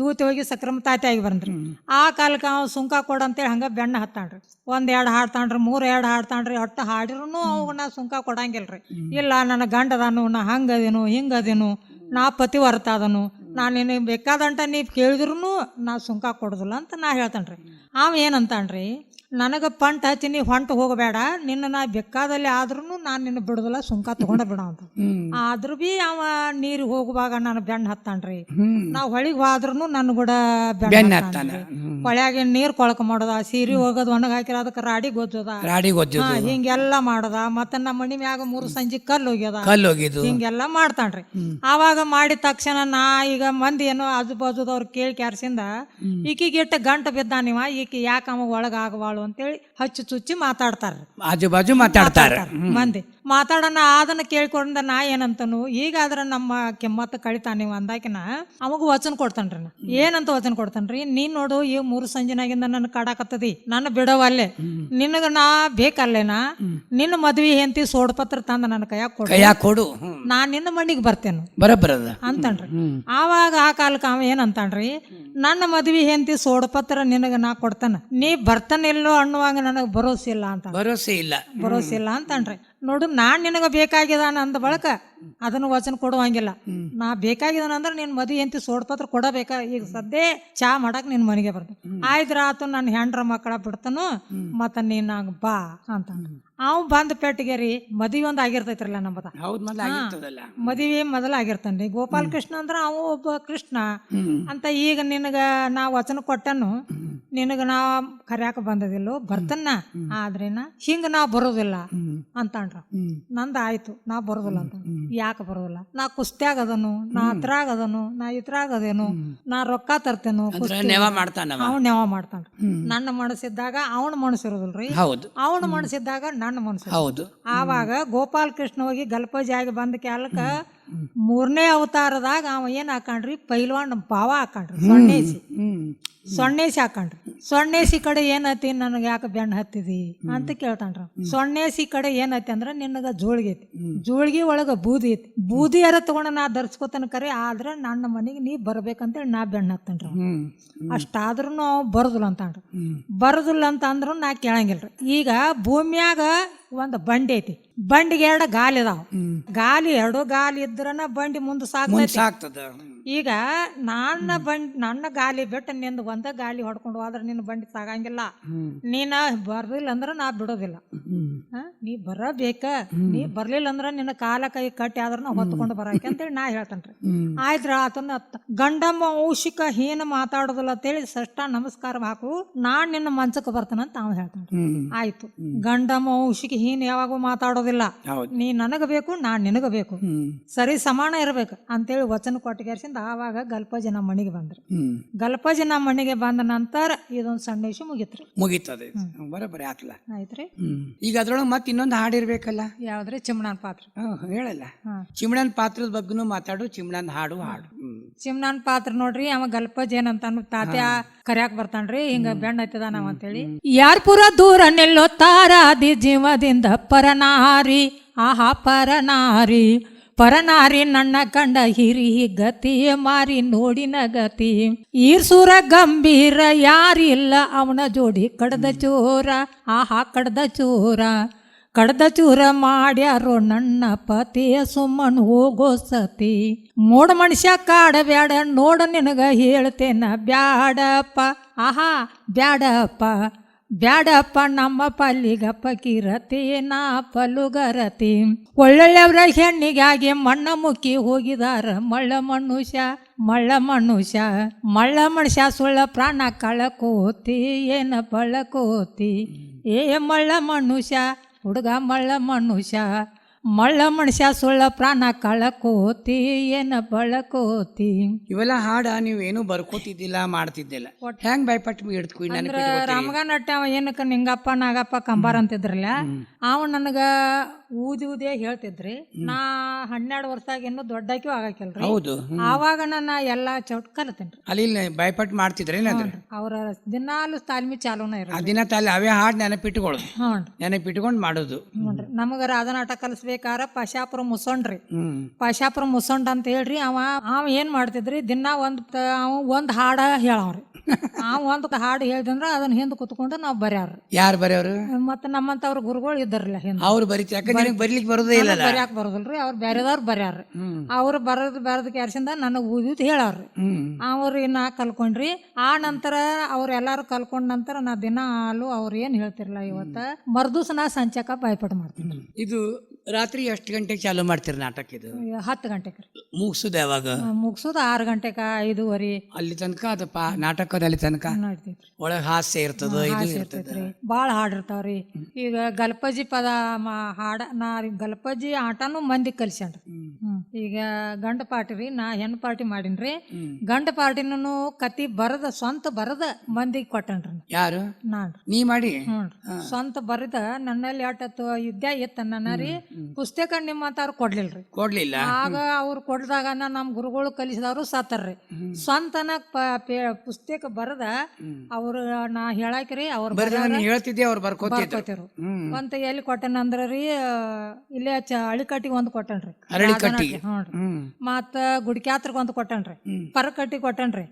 ದೂತಿ ಹೋಗಿ ಸಕ್ರಮ ತಾತೆ ಆಗಿ ಬಂದ್ರಿ. ಆ ಕಾಲಕ್ಕೆ ಅವ ಸುಂಕ ಕೊಡಂತೇಳಿ ಹಂಗ ಬೆಣ್ಣ ಹತ್ತಾನ್ರಿ. 1-2 ಹಾಡ್ತಾನ್ರಿ, 3-2 ಹಾಡ್ತಾನ್ರಿ. ಒಟ್ಟು ಹಾಡಿರೂ ಅವಾಗ ನಾ ಸುಂಕ ಕೊಡಂಗಿಲ್ರಿ. ಇಲ್ಲ ನನ್ನ ಗಂಡದನು, ನಾ ಹಂಗದೇನು ಹಿಂಗದೇನು, ನಾ ಪತಿವರ್ತ ಅದನು, ನಾನು ನಿನಗೆ ಬೇಕಾದಂಟ ನೀವು ಕೇಳಿದ್ರು ನಾ ಸುಂಕ ಕೊಡೋದಿಲ್ಲ ಅಂತ ನಾ ಹೇಳ್ತಾನ್ರಿ. ಅವ ಏನಂತಾನ್ರಿ, ನನಗೆ ಪಂಟ್ ಹಚ್ಚಿ ನೀ ಹೊಂಟು ಹೋಗಬೇಡ, ನಿನ್ನ ನಾ ಬೇಕಾದಲ್ಲಿ ಆದ್ರೂ ನಾನು ನಿನ್ನ ಬಿಡುದಿಲ್ಲ, ಸುಂಕ ತಗೊಂಡ ಬಿಡ ಅಂತ. ಆದ್ರೂ ಬಿ ಅವ ನೀರಿಗೆ ಹೋಗುವಾಗ ನಾನು ಬೆಣ್ಣ ಹತ್ತಾನ್ರಿ. ನಾವು ಹೊಳಿಗೆ ಹೋದ್ರೂ ನನ್ನ ಕೂಡ ಬೆಣ್ಣ ಹತ್ತಾನ್ರಿ. ಹೊಳ್ಯಾಗ ನೀರ್ ಕೊಳಕ ಮಾಡೋದ, ಸೀರೆ ಹೋಗೋದು ಒಣಗ ಹಾಕಿರ ಅದಕ್ಕೆ ರಾಡಿ ಗೊತ್ತದ, ಹಿಂಗೆಲ್ಲ ಮಾಡೋದ. ಮತ್ತೆ ನಮ್ಮ ಮನಿ ಮ್ಯಾಗ 3 ಸಂಜೆ ಕಲ್ಲು ಹೋಗ್ಯದ, ಹಿಂಗೆಲ್ಲ ಮಾಡ್ತಾನ್ರಿ. ಆವಾಗ ಮಾಡಿದ ತಕ್ಷಣ ನಾ ಈಗ ಮಂದಿ ಏನೋ ಆಜು ಬಾಜುದವ್ರು ಕೇಳಿ ಕ್ಯಾರ್ಸಿಂದ ಈಕಿಗೆ ಇಟ್ಟ ಗಂಟು ಬಿದ್ದಾನಿವ, ಈಕಿ ಯಾಕೆ ಅವ ಒಳಗ ಆಗವಾಳು ಅಂತೇಳಿ ಹಚ್ಚಿ ಚುಚ್ಚಿ ಮಾತಾಡ್ತಾರ, ಆಜು ಬಾಜು ಮಾತಾಡ್ತಾರ ಮಂದಿ. ಮಾತಾಡೋಣ ಅದನ್ನ ಕೇಳ್ಕೊಂಡ ನಾ ಏನಂತನು, ಈಗಾದ್ರ ನಮ್ಮ ಕೆಮ್ಮತ್ತ ಕಳಿತಾನಿವ ಅಂದಾಕಿನ ಅವಾಗ ವಚನ ಕೊಡ್ತಾನ್ರಿ. ನಾ ಏನಂತ ವಚನ ಕೊಡ್ತಾನ್ರಿ, ನೀನ್ ನೋಡು ಈ 3 ಸಂಜೆನಾಗಿಂದ ನನ್ನ ಕಾಡಾಕತ್ತದಿ, ನನ್ನ ಬಿಡವಲ್ಲೇ, ನಿನಗ ನಾ ಬೇಕಲ್ಲೇನಾ, ನಿನ್ನ ಮದ್ವಿ ಹೆಂತಿ ಸೋಡ್ಪತ್ರ ತಂದ ನನ್ನ ಕೈಯಾಗ ಕೊಡು, ನಾ ನಿನ್ನ ಮಣ್ಣಿಗೆ ಬರ್ತೇನೆ ಬರಬರದ ಅಂತನ್ರಿ. ಆವಾಗ ಆ ಕಾಲಕ್ಕೆ ಅವ ಏನಂತಾನ್ರಿ, ನನ್ನ ಮದ್ವಿ ಹೆಂತಿ ಸೋಡ್ಪತ್ರ ನಿನಗ ನಾ ಕೊಡ್ತಾನ, ನೀ ಬರ್ತಾನಿಲ್ಲೋ ಅನ್ನುವಾಗ ನನಗೆ ಭರೋಸೆ ಇಲ್ಲ ಅಂತನ್ರಿ. ನೋಡು ನಾನ್ ನಿನಗ ಬೇಕಾಗಿದಾನ ಅಂದ ಬಳಕ ಅದನ್ನು ವಚನ ಕೊಡುವಂಗಿಲ್ಲ. ನಾ ಬೇಕಾಗಿದಾನ ಅಂದ್ರೆ ನಿನ್ ಮದ್ವಿ ಹೆಂತಿ ಸೋಡ್ಪತ್ರ ಕೊಡಬೇಕ. ಈಗ ಸದ್ಯ ಚಾ ಮಾಡಕ್ ನಿನ್ ಮನೆಗೆ ಬರ್ತೇನೆ, ಆಯ್ದ್ರ ಆತು, ನನ್ನ ಹೆಂಡ್ರ ಮಕ್ಕಳ ಬಿಡ್ತಾನು, ಮತ್ತ ನೀನ್ ಬಾ ಅಂತ. ಅವ್ ಬಂದ್ ಪೆಟ್ಟಿಗೆರಿ ಮದ್ವಿ ಒಂದ್ ಆಗಿರ್ತೈತ್ರಲ್ಲ ನಮ್ಮದ, ಮದ್ವಿ ಮೊದಲ ಆಗಿರ್ತಾನ್ರಿ. ಗೋಪಾಲ ಕೃಷ್ಣ ಅಂದ್ರ ಅವ ಒಬ್ಬ ಕೃಷ್ಣ ಅಂತ. ಈಗ ನಿನಗ ನಾ ವಚನ ಕೊಟ್ಟನು, ನಿನಗ ನಾ ಕರ್ಯಾಕ ಬಂದದಿಲ್ಲೋ, ಬರ್ತನ್ನ, ಆದ್ರೇನ ಹಿಂಗ ನಾ ಬರೋದಿಲ್ಲ ಅಂತಂದ್ರ. ನಂದ ಆಯ್ತು, ನಾ ಬರೋದಿಲ್ಲ ಅಂತ. ಯಾಕೆ ಬರೋದಿಲ್ಲ, ನಾ ಕುಸ್ತ್ಯಾಗ ಅದನು, ನಾ ಅತ್ರಾಗ ಅದನು, ನಾ ಇತ್ರಾಗ ಅದೇನು, ನಾ ರೊಕ್ಕ ತರ್ತೇನು, ಅವ್ ನೆವ ಮಾಡ್ತಾನ್ರಿ. ನನ್ನ ಮನಸ್ಸಿದ್ದಾಗ ಅವನ ಮನಸ್ಸಿರೋದಿಲ್ರಿ, ಅವನ ಮನಸ್ಸಿದ್ದಾಗ ನನ್ನ ಮನಸ್ಸು. ಆವಾಗ ಗೋಪಾಲ ಕೃಷ್ಣ ಹೋಗಿ ಗಲ್ಪಜಾಗಿ ಬಂದ ಕಾಲಕ್ಕ 3ನೇ ಅವತಾರದಾಗ ಅವ ಏನ್ ಹಾಕಂಡ್ರಿ, ಪೈಲ್ವಾನ್ ಭಾವ ಹಾಕಂಡ್ರಿ, ಸೊಣ್ಣೇಸಿ ಹಾಕಂಡ್ರಿ. ಸೊಣ್ಣೇಸಿ ಕಡೆ ಏನತಿ, ನನಗೆ ಯಾಕೆ ಬೆಣ್ಣ ಹತ್ತಿದಿ ಅಂತ ಕೇಳ್ತಾನ್ರ. ಸೊಣ್ಣೇಸಿ ಕಡೆ ಏನತಿ ಅಂದ್ರ, ನಿನಗ ಜೋಳಿಗೆ ಐತಿ, ಜೋಳಿಗೆ ಒಳಗ ಬೂದಿ ಐತಿ, ಬೂದಿ ಯಾರ ತಗೊಂಡ ನಾ ಧರಿಸ್ಕೊತಾನ ಕರೆ, ಆದ್ರ ನನ್ನ ಮನೆಗೆ ನೀ ಬರ್ಬೇಕಂತೇಳಿ ನಾ ಬೆಣ್ಣ ಹತ್ತನ್ರಿ. ಅಷ್ಟಾದ್ರೂ ಅವ್ ಬರೋದಿಲ್ಲ ಅಂತನ್ರಿ. ಬರೋದಿಲ್ಲ ಅಂತ ಅಂದ್ರು ನಾ ಕೇಳಂಗಿಲ್ರಿ. ಈಗ ಭೂಮಿಯಾಗ ಒಂದು ಬಂಡಿ ಐತಿ, ಬಂಡಿಗೆ 2 ಗಾಲಿ ಅದಾವ, ಗಾಲಿ 2 ಗಾಲಿ ಇದ್ರನ ಬಂಡಿ ಮುಂದೆ ಸಾಕ್ತದ. ಈಗ ನನ್ನ ಗಾಲಿ ಬಿಟ್ಟು ನಿಂದ ಒಂದ ಗಾಲಿ ಹೊಡ್ಕೊಂಡು ಹೋದ್ರ ನಿನ್ನ ಬಂಡಿ ಸಾಗಂಗಿಲ್ಲ. ನೀನ ಬರ್ಲಿಲ್ಲ ಅಂದ್ರ ನಾ ಬಿಡೋದಿಲ್ಲ, ನೀ ಬರಬೇಕ. ನೀ ಬರ್ಲಿಲ್ಲ ಅಂದ್ರ ನಿನ್ನ ಕಾಲ ಕೈ ಕಟ್ಟಿ ಆದ್ರ ನಾ ಹೊತ್ಕೊಂಡು ಬರಾಕೆ ಅಂತೇಳಿ ನಾ ಹೇಳ್ತೇನ್ರಿ. ಆಯ್ತ್ರ ಆತನ ಗಂಡಮ್ಮ ಔಷಿಕ ಹೀನ ಮಾತಾಡೋದಿಲ್ಲ ಅಂತೇಳಿ ಸಷ್ಟ ನಮಸ್ಕಾರ ಹಾಕು, ನಾನ್ ನಿನ್ನ ಮಂಚಕ್ಕೆ ಬರ್ತಾನಂತ ಅವ ಹೇಳ್ತಾನ. ಆಯ್ತು, ಗಂಡಮ್ಮ ಔಷಿಕ ಹೀನ ಯಾವಾಗೂ ಮಾತಾಡೋದಿಲ್ಲ, ನೀ ನನಗ ಬೇಕು, ನಾನ್ ನಿನಗ ಬೇಕು, ಸರಿ ಸಮಾನ ಇರ್ಬೇಕು ಅಂತೇಳಿ ವಚನ ಕೊಟ್ಟಿಗೆರ್ಸಿಂದ ಆವಾಗ ಗಲ್ಪಜಿ ನಮ್ಮ ಮನೆಗೆ ಬಂದ್ರಿ. ಗಲ್ಪಜಿ ನಮ್ಮ ಮನೆಗೆ ಬಂದ ನಂತರ ಇದೊಂದು ಸಣ್ಣ ಇಶ್ಯೂ ಮುಗಿತದೆ. ಬರೋಬ್ಬರಿ ಆಯ್ತ್ರಿ. ಈಗ ಅದ್ರೊಳಗೆ ಮತ್ತೆ ಇನ್ನೊಂದು ಹಾಡಿರ್ಬೇಕಲ್ಲ, ಯಾವ್ದ್ರಿ? ಚಿಮ್ಣಾನ್ ಪಾತ್ರ. ಹೇಳಲ್ಲ, ಚಿಮ್ಣಾನ್ ಪಾತ್ರದ ಬಗ್ಗೆನೂ ಮಾತಾಡು, ಚಿಮ್ಣಾನ್ ಹಾಡು. ಚಿಮ್ಣಾನ್ ಪಾತ್ರ ನೋಡ್ರಿ, ಅವ ಗಲ್ಪಜ್ ಏನಂತ ತಾತ್ಯ ಕರ್ಯಾಕ್ ಬರ್ತಾನ್ರಿ, ಹಿಂಗ ಬೆಣ್ಣ ಹತ್ತದ ನಾವ್ ಅಂತೇಳಿ. ಯಾರ್ಪುರ ದೂರ ನಿಲ್ಲೋ ತಾರಾದಿ ಜೀವದಿಂದ ಪರನಾರಿ, ಆಹಾ ಪರನಾರಿ, ಪರನಾರಿ ನನ್ನ ಕಂಡ ಹಿರಿ ಗತಿ ಮಾರಿ ನೋಡಿನ ಗತಿ, ಈರ್ಸುರ ಗಂಭೀರ ಯಾರಿಲ್ಲ ಅವನ ಜೋಡಿ ಕಡ್ದ ಚೋರ, ಆಹಾ ಕಡ್ದ ಚೋರ, ಕಡ್ದ ಚೂರ ಮಾಡ್ಯಾರೋ ನನ್ನ ಪತಿಯ ಸುಮ್ಮನ್ ಹೋಗೋ ಸತಿ, ಮೋಡ ಮನುಷ್ಯ ಕಾಡಬ್ಯಾಡ ನೋಡ ನಿನಗ ಹೇಳ್ತೇನ ಬ್ಯಾಡಪ್ಪ, ಆಹಾ ಬ್ಯಾಡಪ್ಪ, ಬ್ಯಾಡಪ್ಪ ನಮ್ಮ ಪಲ್ಲಿಗಪ್ಪ ಕಿರತಿ ನಾ ಪಲ್ಲುಗರತಿ, ಒಳ್ಳೊಳ್ಳೆಯವರ ಹೆಣ್ಣಿಗಾಗಿ ಮಣ್ಣ ಮುಕ್ಕಿ ಹೋಗಿದಾರ ಮಳ್ಳ ಮನುಷ್ಯ, ಮಳ್ಳ ಮನುಷ್ಯ, ಮಳ್ಳ ಮನುಷ್ಯ ಸುಳ್ಳ ಪ್ರಾಣ ಕಳಕೋತಿ ಏನ ಬಳಕೋತಿ, ಏ ಮಳ್ಳ ಮನುಷ್ಯ ಹುಡುಗ ಮಳ್ಳ ಮನುಷ್ಯ, ಮಳ್ಳ ಮನುಷ್ಯ ಸುಳ್ಳ ಪ್ರಾಣ ಕಳಕೋತಿ ಏನ ಬಳಕೋತಿ. ಇವೆಲ್ಲ ಹಾಡ ನೀವೇನು ಬರ್ಕೋತಿದ್ದಿಲ್ಲ ಮಾಡ್ತಿದ್ದಿಲ್ಲ, ಹೆಂಗ್ ಬಾಯ್ಪಟ್ಟು ಹಿಡ್ದು ಅಂದ್ರ ರಾಮಗ ನಟ್ಟ ಅವ ಏನಕ್ಕ ನಿಂಗಪ್ಪ ನಾಗಪ್ಪ ಕಂಬಾರ ಅಂತಿದ್ರಲ್ಲ, ಅವ ನನಗ ಊದೇ ಹೇಳ್ತಿದ್ರಿ. ನಾ 12 ವರ್ಷದಾಗ ಇನ್ನೂ ದೊಡ್ಡಾಕಿಯೂ ಆಗಕ್ಕಿಲ್ರಿ. ಹೌದು. ಆವಾಗ ನನ್ನ ಎಲ್ಲಾ ಚೌಟ್ ಕಲಿತೇನ್ರಿ. ಅಲ್ಲಿ ಬಾಯ್ಪಟ್ಟು ಮಾಡ್ತಿದ್ರೇನಾದ್ರೆ ಅವ್ರ ದಿನಾಲು ತಾಳ್ಮಿ ಚಾಲೂನ ಇರ ದಿನ ತಾಲಿ ಅವೇ ಹಾಡು ನೆನಪಿಟ್ಕೊಳ್ಳೋದು, ಹ್ಞೂನ್ರಿ. ನೆನಪಿಟ್ಕೊಂಡು ಮಾಡೋದು. ನೋಡ್ರಿ ನಮಗ ರಾಧನಾಟ ಕಲಿಸ್ಬೇಕಾರ ಪಶಾಪುರ ಮುಸೊಂಡ್ರಿ. ಪಶಾಪುರ ಮುಸೊಂಡ್ ಅಂತ ಹೇಳ್ರಿ. ಅವ ಏನ್ ಮಾಡ್ತಿದ್ರಿ, ದಿನ ಒಂದ್ ಹಾಡ ಹೇಳವ್ರಿ. ಒಂದ್ ಹಾಡು ಹೇಳ್ದಂದ್ರ ಅದನ್ನ ಹಿಂದ್ ಕುತ್ಕೊಂಡು ನಾವ್ ಬರ್ಯಾವ್ರಿ. ಯಾರು ಬರೆಯವರು? ಮತ್ತ ನಮ್ಮಂತವ್ರ ಗುರುಗಳು ಇದ್ದಾರಲ್ಲ ಹಿಂದ, ಅವ್ರು ಬರೀತಿ. ಯಾಕಂದ್ರೆ ಬರ್ಲಿಕ್ಕೆ ಬರೋದೇ ಇಲ್ಲ, ಬರ್ಯಾಕ್ ಬರೋದಿಲ್ರಿ. ಅವ್ರು ಬ್ಯಾರೆದವ್ರು ಬರ್ಯಾರ್ರಿ. ಅವ್ರು ಬರದ ಕ್ಯಾರ್ಸಿಂದ ನನಗ್ ಊದಿದ್ ಹೇಳವ್ರಿ. ಅವ್ರು ನಾ ಕಲ್ಕೊಂಡ್ರಿ. ಆ ನಂತರ ಅವ್ರೆಲ್ಲಾರು ಕಲ್ಕೊಂಡ್ ನಂತರ ನಾ ದಿನ ಹಾಲು ಅವ್ರು ಏನ್ ಹೇಳ್ತಿರ್ಲ ಇವತ್ತ ಮರ್ದೂಸ ನಾ ಸಂಚಾಕ ಬಾಯ್ಪಟ್ ಮಾಡ್ತೀನಿ. ಇದು ರಾತ್ರಿ ಎಷ್ಟು ಗಂಟೆಗೆ ಚಾಲು ಮಾಡ್ತೀರಿ ನಾಟಕ? ಇದು 10 ಗಂಟೆಗೆ ಮುಗಿಸುದು ಯಾವಾಗ? ಮುಗಿಸೋದು 6 ಗಂಟೆಗ 5:30 ಅಲ್ಲಿ ತನಕ ಅದಪ್ಪ ನಾಟಕದಲ್ಲಿ ತನಕ ನಡ್ತೈತ್ರಿ. ಒಳಗೆ ಹಾಸ್ಯ ಇರ್ತದ, ಇದು ಇರ್ತದ, ಬಾಳ ಹಾಡಿರ್ತಾವ್ರಿ. ಈಗ ಗಲ್ಪಜಿ ಪದ ಹಾಡ ನಾ ಗಲ್ಪಜಿ ಆಟನೂ ಮಂದಿ ಕಲ್ಸ್ಯಾನ್ರಿ. ಈಗ ಗಂಡ ಪಾರ್ಟಿ ರೀ, ನಾ ಹೆಣ್ಣು ಪಾರ್ಟಿ ಮಾಡೀನ್ರಿ. ಗಂಡ ಪಾರ್ಟಿನೂ ಕತಿ ಬರದ ಸ್ವಂತ ಬರದ ಮಂದಿಗೆ ಕೊಟ್ಟನ್ರಿ. ಯಾರು? ನಾನ್ರಿ. ನೀ ಮಾಡಿ? ಸ್ವಂತ ಬರದ ನನ್ನಲ್ಲಿ ಆಟತ್ತು ಯುದ್ಧ ಇತ್ತ ನನ್ನ ರೀ. ಪುಸ್ತಕ ನಿಮ್ಮಂತವ್ರು ಕೊಡ್ಲಿಲ್ರಿ. ಕೊಡ್ಲಿಲ್ಲ. ಆಗ ಅವ್ರು ಕೊಡ್ದಾಗ ನಮ್ ಗುರುಗಳು ಕಲಿಸಿದವ್ರು ಸತ್ತಾರ್ರಿ. ಸ್ವಂತನ ಪುಸ್ತಕ ಬರದ ಅವ್ರು ನಾ ಹೇಳಾಕ್ರಿ. ಅವ್ರು ಹೇಳ್ತಿದ್ದೆ, ಅವ್ರು ಬರ್ಕೋತಿದ್ರು. ಒಂತ ಎಲ್ಲಿ ಕೊಟ್ಟನಂದ್ರ ರೀ, ಇಲ್ಲೇ ಅಳಿಕಟ್ಟಿಗೆ ಒಂದು ಕೊಟ್ಟನ್ರಿ. ಮತ್ತ ಗುಡಿಕ್ಯಾತ್ರಗ್ ಒಂದು ಕೊಟ್ಟನ್ರಿ. ಪರಕಟ್ಟಿ ಕೊಟ್ಟನ್ರಿ.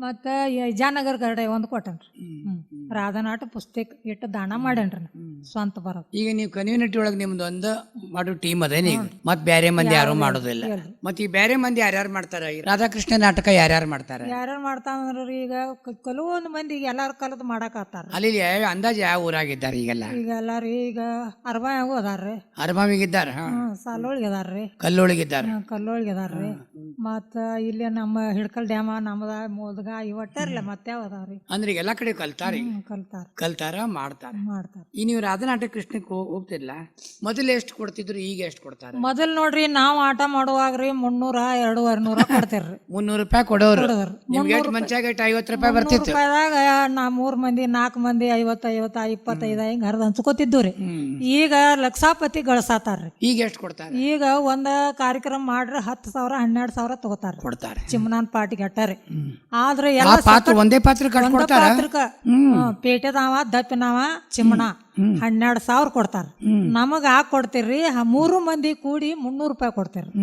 ಮತ್ತ ವಿಜಯನಗರ ಕಡೆ ಒಂದು ಕೊಟ್ಟನ್ರಿ. ರಾಧನಾಟ ಪುಸ್ತಕ ಇಟ್ಟು ದಾನ ಮಾಡೇನ್ರಿ ಸ್ವಂತ ಬರೋದು. ಈಗ ನೀವು ಕಮ್ಯುನಿಟಿ ಒಳಗೆ ನಿಮ್ದು ಒಂದು ಮಾಡೋ ಟೀಮ್ ಅದೇನಿ, ಮತ್ ಬೇರೆ ಮಂದಿ ಯಾರು ಮಾಡೋದಿಲ್ಲ. ಮತ್ ಈ ಬೇರೆ ಮಂದಿ ಯಾರ್ಯಾರು ಮಾಡ್ತಾರ? ರಾಧಾಕೃಷ್ಣ ನಾಟಕ ಯಾರ್ಯಾರು ಮಾಡ್ತಾರ? ಯಾರ್ಯಾರು ಮಾಡ್ತಾರಂದ್ರಿ, ಈಗ ಕೆಲವೊಂದು ಮಂದಿ ಎಲ್ಲಾರು ಕಲದ್ ಮಾಡಾಕತ್ತಾರ. ಅಲ್ಲಿ ಅಂದಾಜ್ ಯಾವ ಊರಾಗಿದ್ದಾರೆ ಈಗೆಲ್ಲ? ಈಗ ಎಲ್ಲಾರಿ ಈಗ ಅರ್ಬಾಯಾಗೂ ಅದಾರ್ರಿ. ಅರ್ಬಾವಿಗಿದ್ದಾರ, ಸಾಲೋಳಿಗೆ ಅದಾರ್ರಿ, ಕಲ್ಲೊಳಗಿದ್ದಾರ, ಕಲ್ಲೋಳಿಗೆ ಅದಾರ್ರಿ. ಮತ್ತ ಇಲ್ಲಿ ನಮ್ಮ ಹಿಡ್ಕಲ್ ಡ್ಯಾಮ ನಮ್ದ ಮೋದಗ ಇವಟ್ಟರ್ಲ ಮತ್ತೆ ಯಾವ ಅದಾವ್ರಿ. ಅಂದ್ರೆ ಎಲ್ಲಾ ಕಡೆ ಕಲ್ತಾರಿ, ಕಲ್ತಾರ ಮಾಡ್ತಾರ. ಈ ನೀವು ರಾಧಾನಾಟ ಕೃಷ್ಣಕ್ಕೆ ಹೋಗ್ತಿರ್ಲ, ಮೊದಲು ಎಷ್ಟು ಕೊಡ್ತಿದ್ರು, ಈಗ ಎಷ್ಟು ಕೊಡ್ತಾರ? ಮೊದಲ್ ನೋಡ್ರಿ ನಾವ್ ಆಟ ಮಾಡುವಾಗ್ರಿ 300, 200 ಕೊಡ್ತಿರ್ರಿ. 300 ರೂಪಾಯಿ ಕೊಡೋರು. ನಿಮ್ಗೆ ಮಂಚಾಗ 50 ರೂಪಾಯಿ ಬರ್ತಿತ್ತು. ರೂಪಾಯಿದಾಗ ನಾ 3 ಮಂದಿ 4 ಮಂದಿ 50, 25 ಹಿಂಗ ಹರಿದ ಹಂಚ್ಕೋತಿದ್ವಿ. ಈಗ ಲಕ್ಷಾಪತಿ ಗಳಿಸಾತಾರ್ರಿ. ಈಗ ಎಷ್ಟು ಕೊಡ್ತಾರ? ಈಗ ಒಂದ ಕಾರ್ಯಕ್ರಮ ಮಾಡ್ರಿ 10,000, 12,000 ತಗೋತಾರ, ಕೊಡ್ತಾರ. ಚಿಮ್ಮನಾನ್ ಪಾಟಿಗೆ ಅಟ್ಟಾರಿ. ಆದ್ರೆ ಎಲ್ಲ ಒಂದೇ ಪಾತ್ರಕ್ಕ ಪೇಟೆದಾವ ದಪ್ಪಿನವ ಚಿಮ್ಮಣ 12,000 ಕೊಡ್ತಾರ. ನಮಗ ಹಾಕ್ ಕೊಡ್ತಿರ್ರಿ 3 ಮಂದಿ ಕೂಡಿ 300 ರೂಪಾಯಿ ಕೊಡ್ತಿರ್ರಿ.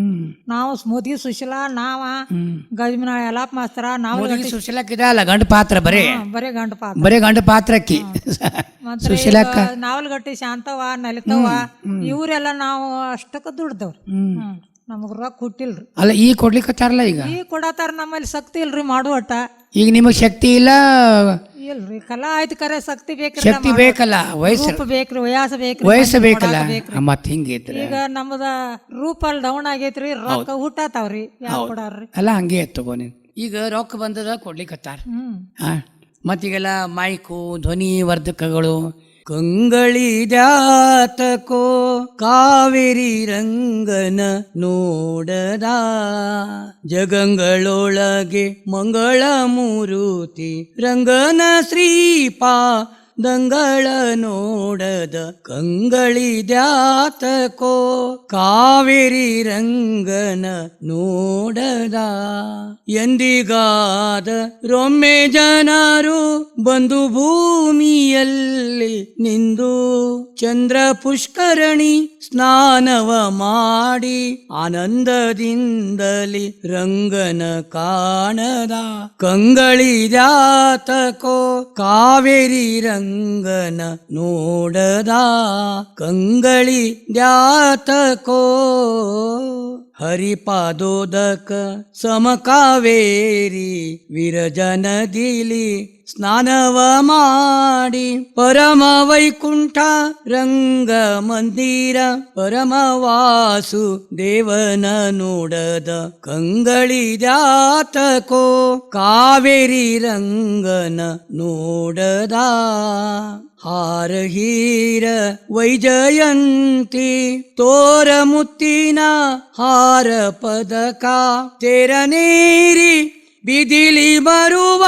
ನಾವು ಸ್ಮೂತಿ ಸುಶೀಲಾ, ನಾವ ಗಜಮಿನ ಯಲಾಪ್ ಮಾಸ್ತರ, ನಾವು ಸುಶೀಲಕ್ಕಿದಲ್ಲ ಗಂಡ ಪಾತ್ರ, ಬರೇ ಗಂಡ ಪಾತ್ರ, ಬರೇ ಗಂಡ ಪಾತ್ರಕ್ಕಿ. ನಾವಲ್ಗಟ್ಟಿ ಶಾಂತವ, ನಲಿತವ ಇವ್ರೆಲ್ಲ ನಾವು ಅಷ್ಟಕ್ಕ ದುಡ್ದವ್ರಿ. ನಮಗ್ ರೊಕ್ಕ ಕೊಟ್ಟಿಲ್ರಿ. ಅಲ್ಲ ಈಗ ಕೊಡ್ಲಿಕ್ಕತ್ತಾರಲ್ಲ, ಈಗ ಕೊಡತಾರ. ನಮ್ಮಲ್ಲಿ ಶಕ್ತಿ ಇಲ್ರಿ ಮಾಡುವಟ. ಈಗ ನಿಮಗ್ ಶಕ್ತಿ ಇಲ್ಲ ಇಲ್ರಿ. ಕಲಾ ಆಯ್ತು ಕರೆ ಶಕ್ತಿ ಬೇಕ್ರಿ, ಶಕ್ತಿ ಬೇಕಲ್ಲ, ವಯಸ್ಸು ಬೇಕ್ರಿ, ವಯಸ್ಸು ಬೇಕ್ರಿ, ವಯಸ್ಸು ಬೇಕಲ್ಲ. ಮತ್ ಹಿಂಗೈತ್ರಿ. ಈಗ ನಮ್ದ ರೂಪ ಅಲ್ಲಿ ಡೌನ್ ಆಗೈತ್ರಿ, ರೊಕ್ಕ ಹುಟ್ಟಾತಾವ್ರಿ. ಯಾರು ಕೊಡಾರ್ರಿ? ಅಲ್ಲ ಹಂಗೆ ತಗೋ ನೀನ್. ಈಗ ರೊಕ್ಕ ಬಂದದ ಕೊಡ್ಲಿಕ್ಕತ್ತಾರ. ಮತ್ತೀಗೆಲ್ಲ ಮೈಕು, ಧ್ವನಿ ವರ್ಧಕಗಳು. ಕಂಗಳಿದ್ಯಾತಕೋ ಕಾವೇರಿ ರಂಗನ ನೋಡದ, ಜಗಂಗಳೊಳಗೆ ಮಂಗಳ ಮೂರುತಿ ರಂಗನ ಶ್ರೀಪಾ ದಂಗಳ ನೋಡದ. ಕಂಗಳಿದ್ಯಾತಕೋ ಕಾವೇರಿ ರಂಗನ ನೋಡದ, ಎಂದಿಗಾದ ರೊಮ್ಮೆ ಜನರು ಬಂದು ಭೂಮಿಯಲ್ಲಿ ನಿಂದು ಚಂದ್ರ ಪುಷ್ಕರಣಿ ಸ್ನಾನವ ಮಾಡಿ ಆನಂದದಿಂದಲಿ ರಂಗನ ಕಾಣದ. ಕಂಗಳಿದ್ಯಾತಕೋ ಕಾವೇರಿ ರಂಗನ ನೋಡದ, ಕಂಗಳಿದ್ಯಾತಕೋ ಹರಿಪಾದೋದಕ ಸಮಕಾವೇರಿ ವಿರಜನದಿಲಿ ಸ್ನಾನವ ಮಾಡಿ ಪರಮ ವೈಕುಂಠ ರಂಗ ಮಂದಿರ ಪರಮವಾಸು ದೇವನ ನೋಡದ. ಕಂಗಳಿದ್ಯಾತಕೋ ಕಾವೇರಿ ರಂಗನ ನೋಡದ. ಹಾರ ಹೀರ ವೈಜಯಂತಿ ತೋರ ಮುತ್ತಿನ ಹಾರ ಪದಕ ತೆರನೇರಿ ಬಿದಿಲಿ ಬರುವ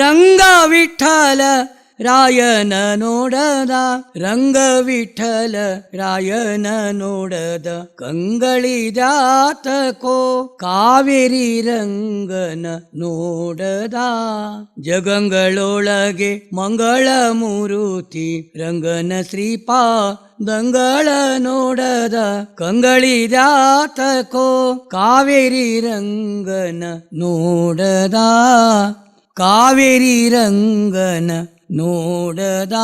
ರಂಗ ವಿಠಲ ರಾಯನ ನೋಡದ ರಂಗ ವಿಠಲ ರಾಯನ ನೋಡದ ಕಂಗಳಿದಾತಕೋ ಕಾವೇರಿ ರಂಗನ ನೋಡದ ಜಗಂಗಳೊಳಗೆ ಮಂಗಳ ಮೂರುತಿ ರಂಗನ ಶ್ರೀಪಾದಂಗಳ ನೋಡದ ಕಂಗಳಿದಾತಕೋ ಕಾವೇರಿ ರಂಗನ ನೋಡದ ಕಾವೇರಿ ರಂಗನ ನೋಡದ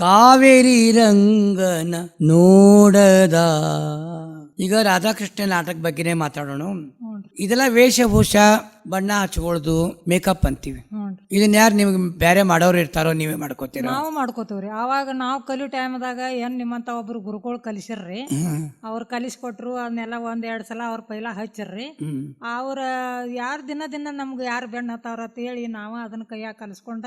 ಕಾವೇರಿ ರಂಗನ ನೋಡದ. ಈಗ ರಾಧಾಕೃಷ್ಣ ನಾಟಕ ಬಗ್ಗೆನೇ ಮಾತಾಡೋಣ. ಇದೆಲ್ಲ ವೇಷಭೂಷ, ಬಣ್ಣ ಹಚ್ಕೊಳ್ದು, ಮೇಕಪ್ ಅಂತೀವಿ. ಇದನ್ನ ಯಾರು ನಿಮ್ಗೆ ಬೇರೆ ಮಾಡೋರು ಇರ್ತಾರೋ ನೀವೇ ಮಾಡ್ಕೋತೀರ? ನಾವು ಮಾಡ್ಕೋತೀವ್ರಿ. ಅವಾಗ ನಾವು ಕಲಿಯೋ ಟೈಮ್ದಾಗ ಏನ್ ನಿಮ್ಮಂತ ಒಬ್ರು ಗುರುಗಳು ಕಲಿಸಿರ್ರಿ, ಅವ್ರು ಕಲಿಸ್ಕೊಟ್ರು. ಅದನ್ನೆಲ್ಲ 1-2 ಸಲ ಅವ್ರ ಪೈಲ ಹಚ್ಚಿರ್ರಿ. ಅವ್ರ ಯಾರು ದಿನ ನಮ್ಗೆ ಯಾರು ಬೆಣ್ಣ ಹತ್ತಾವ್ರ ಅಂತ ಹೇಳಿ ನಾವು ಅದನ್ನ ಕೈಯಾಗ ಕಲಿಸ್ಕೊಂಡ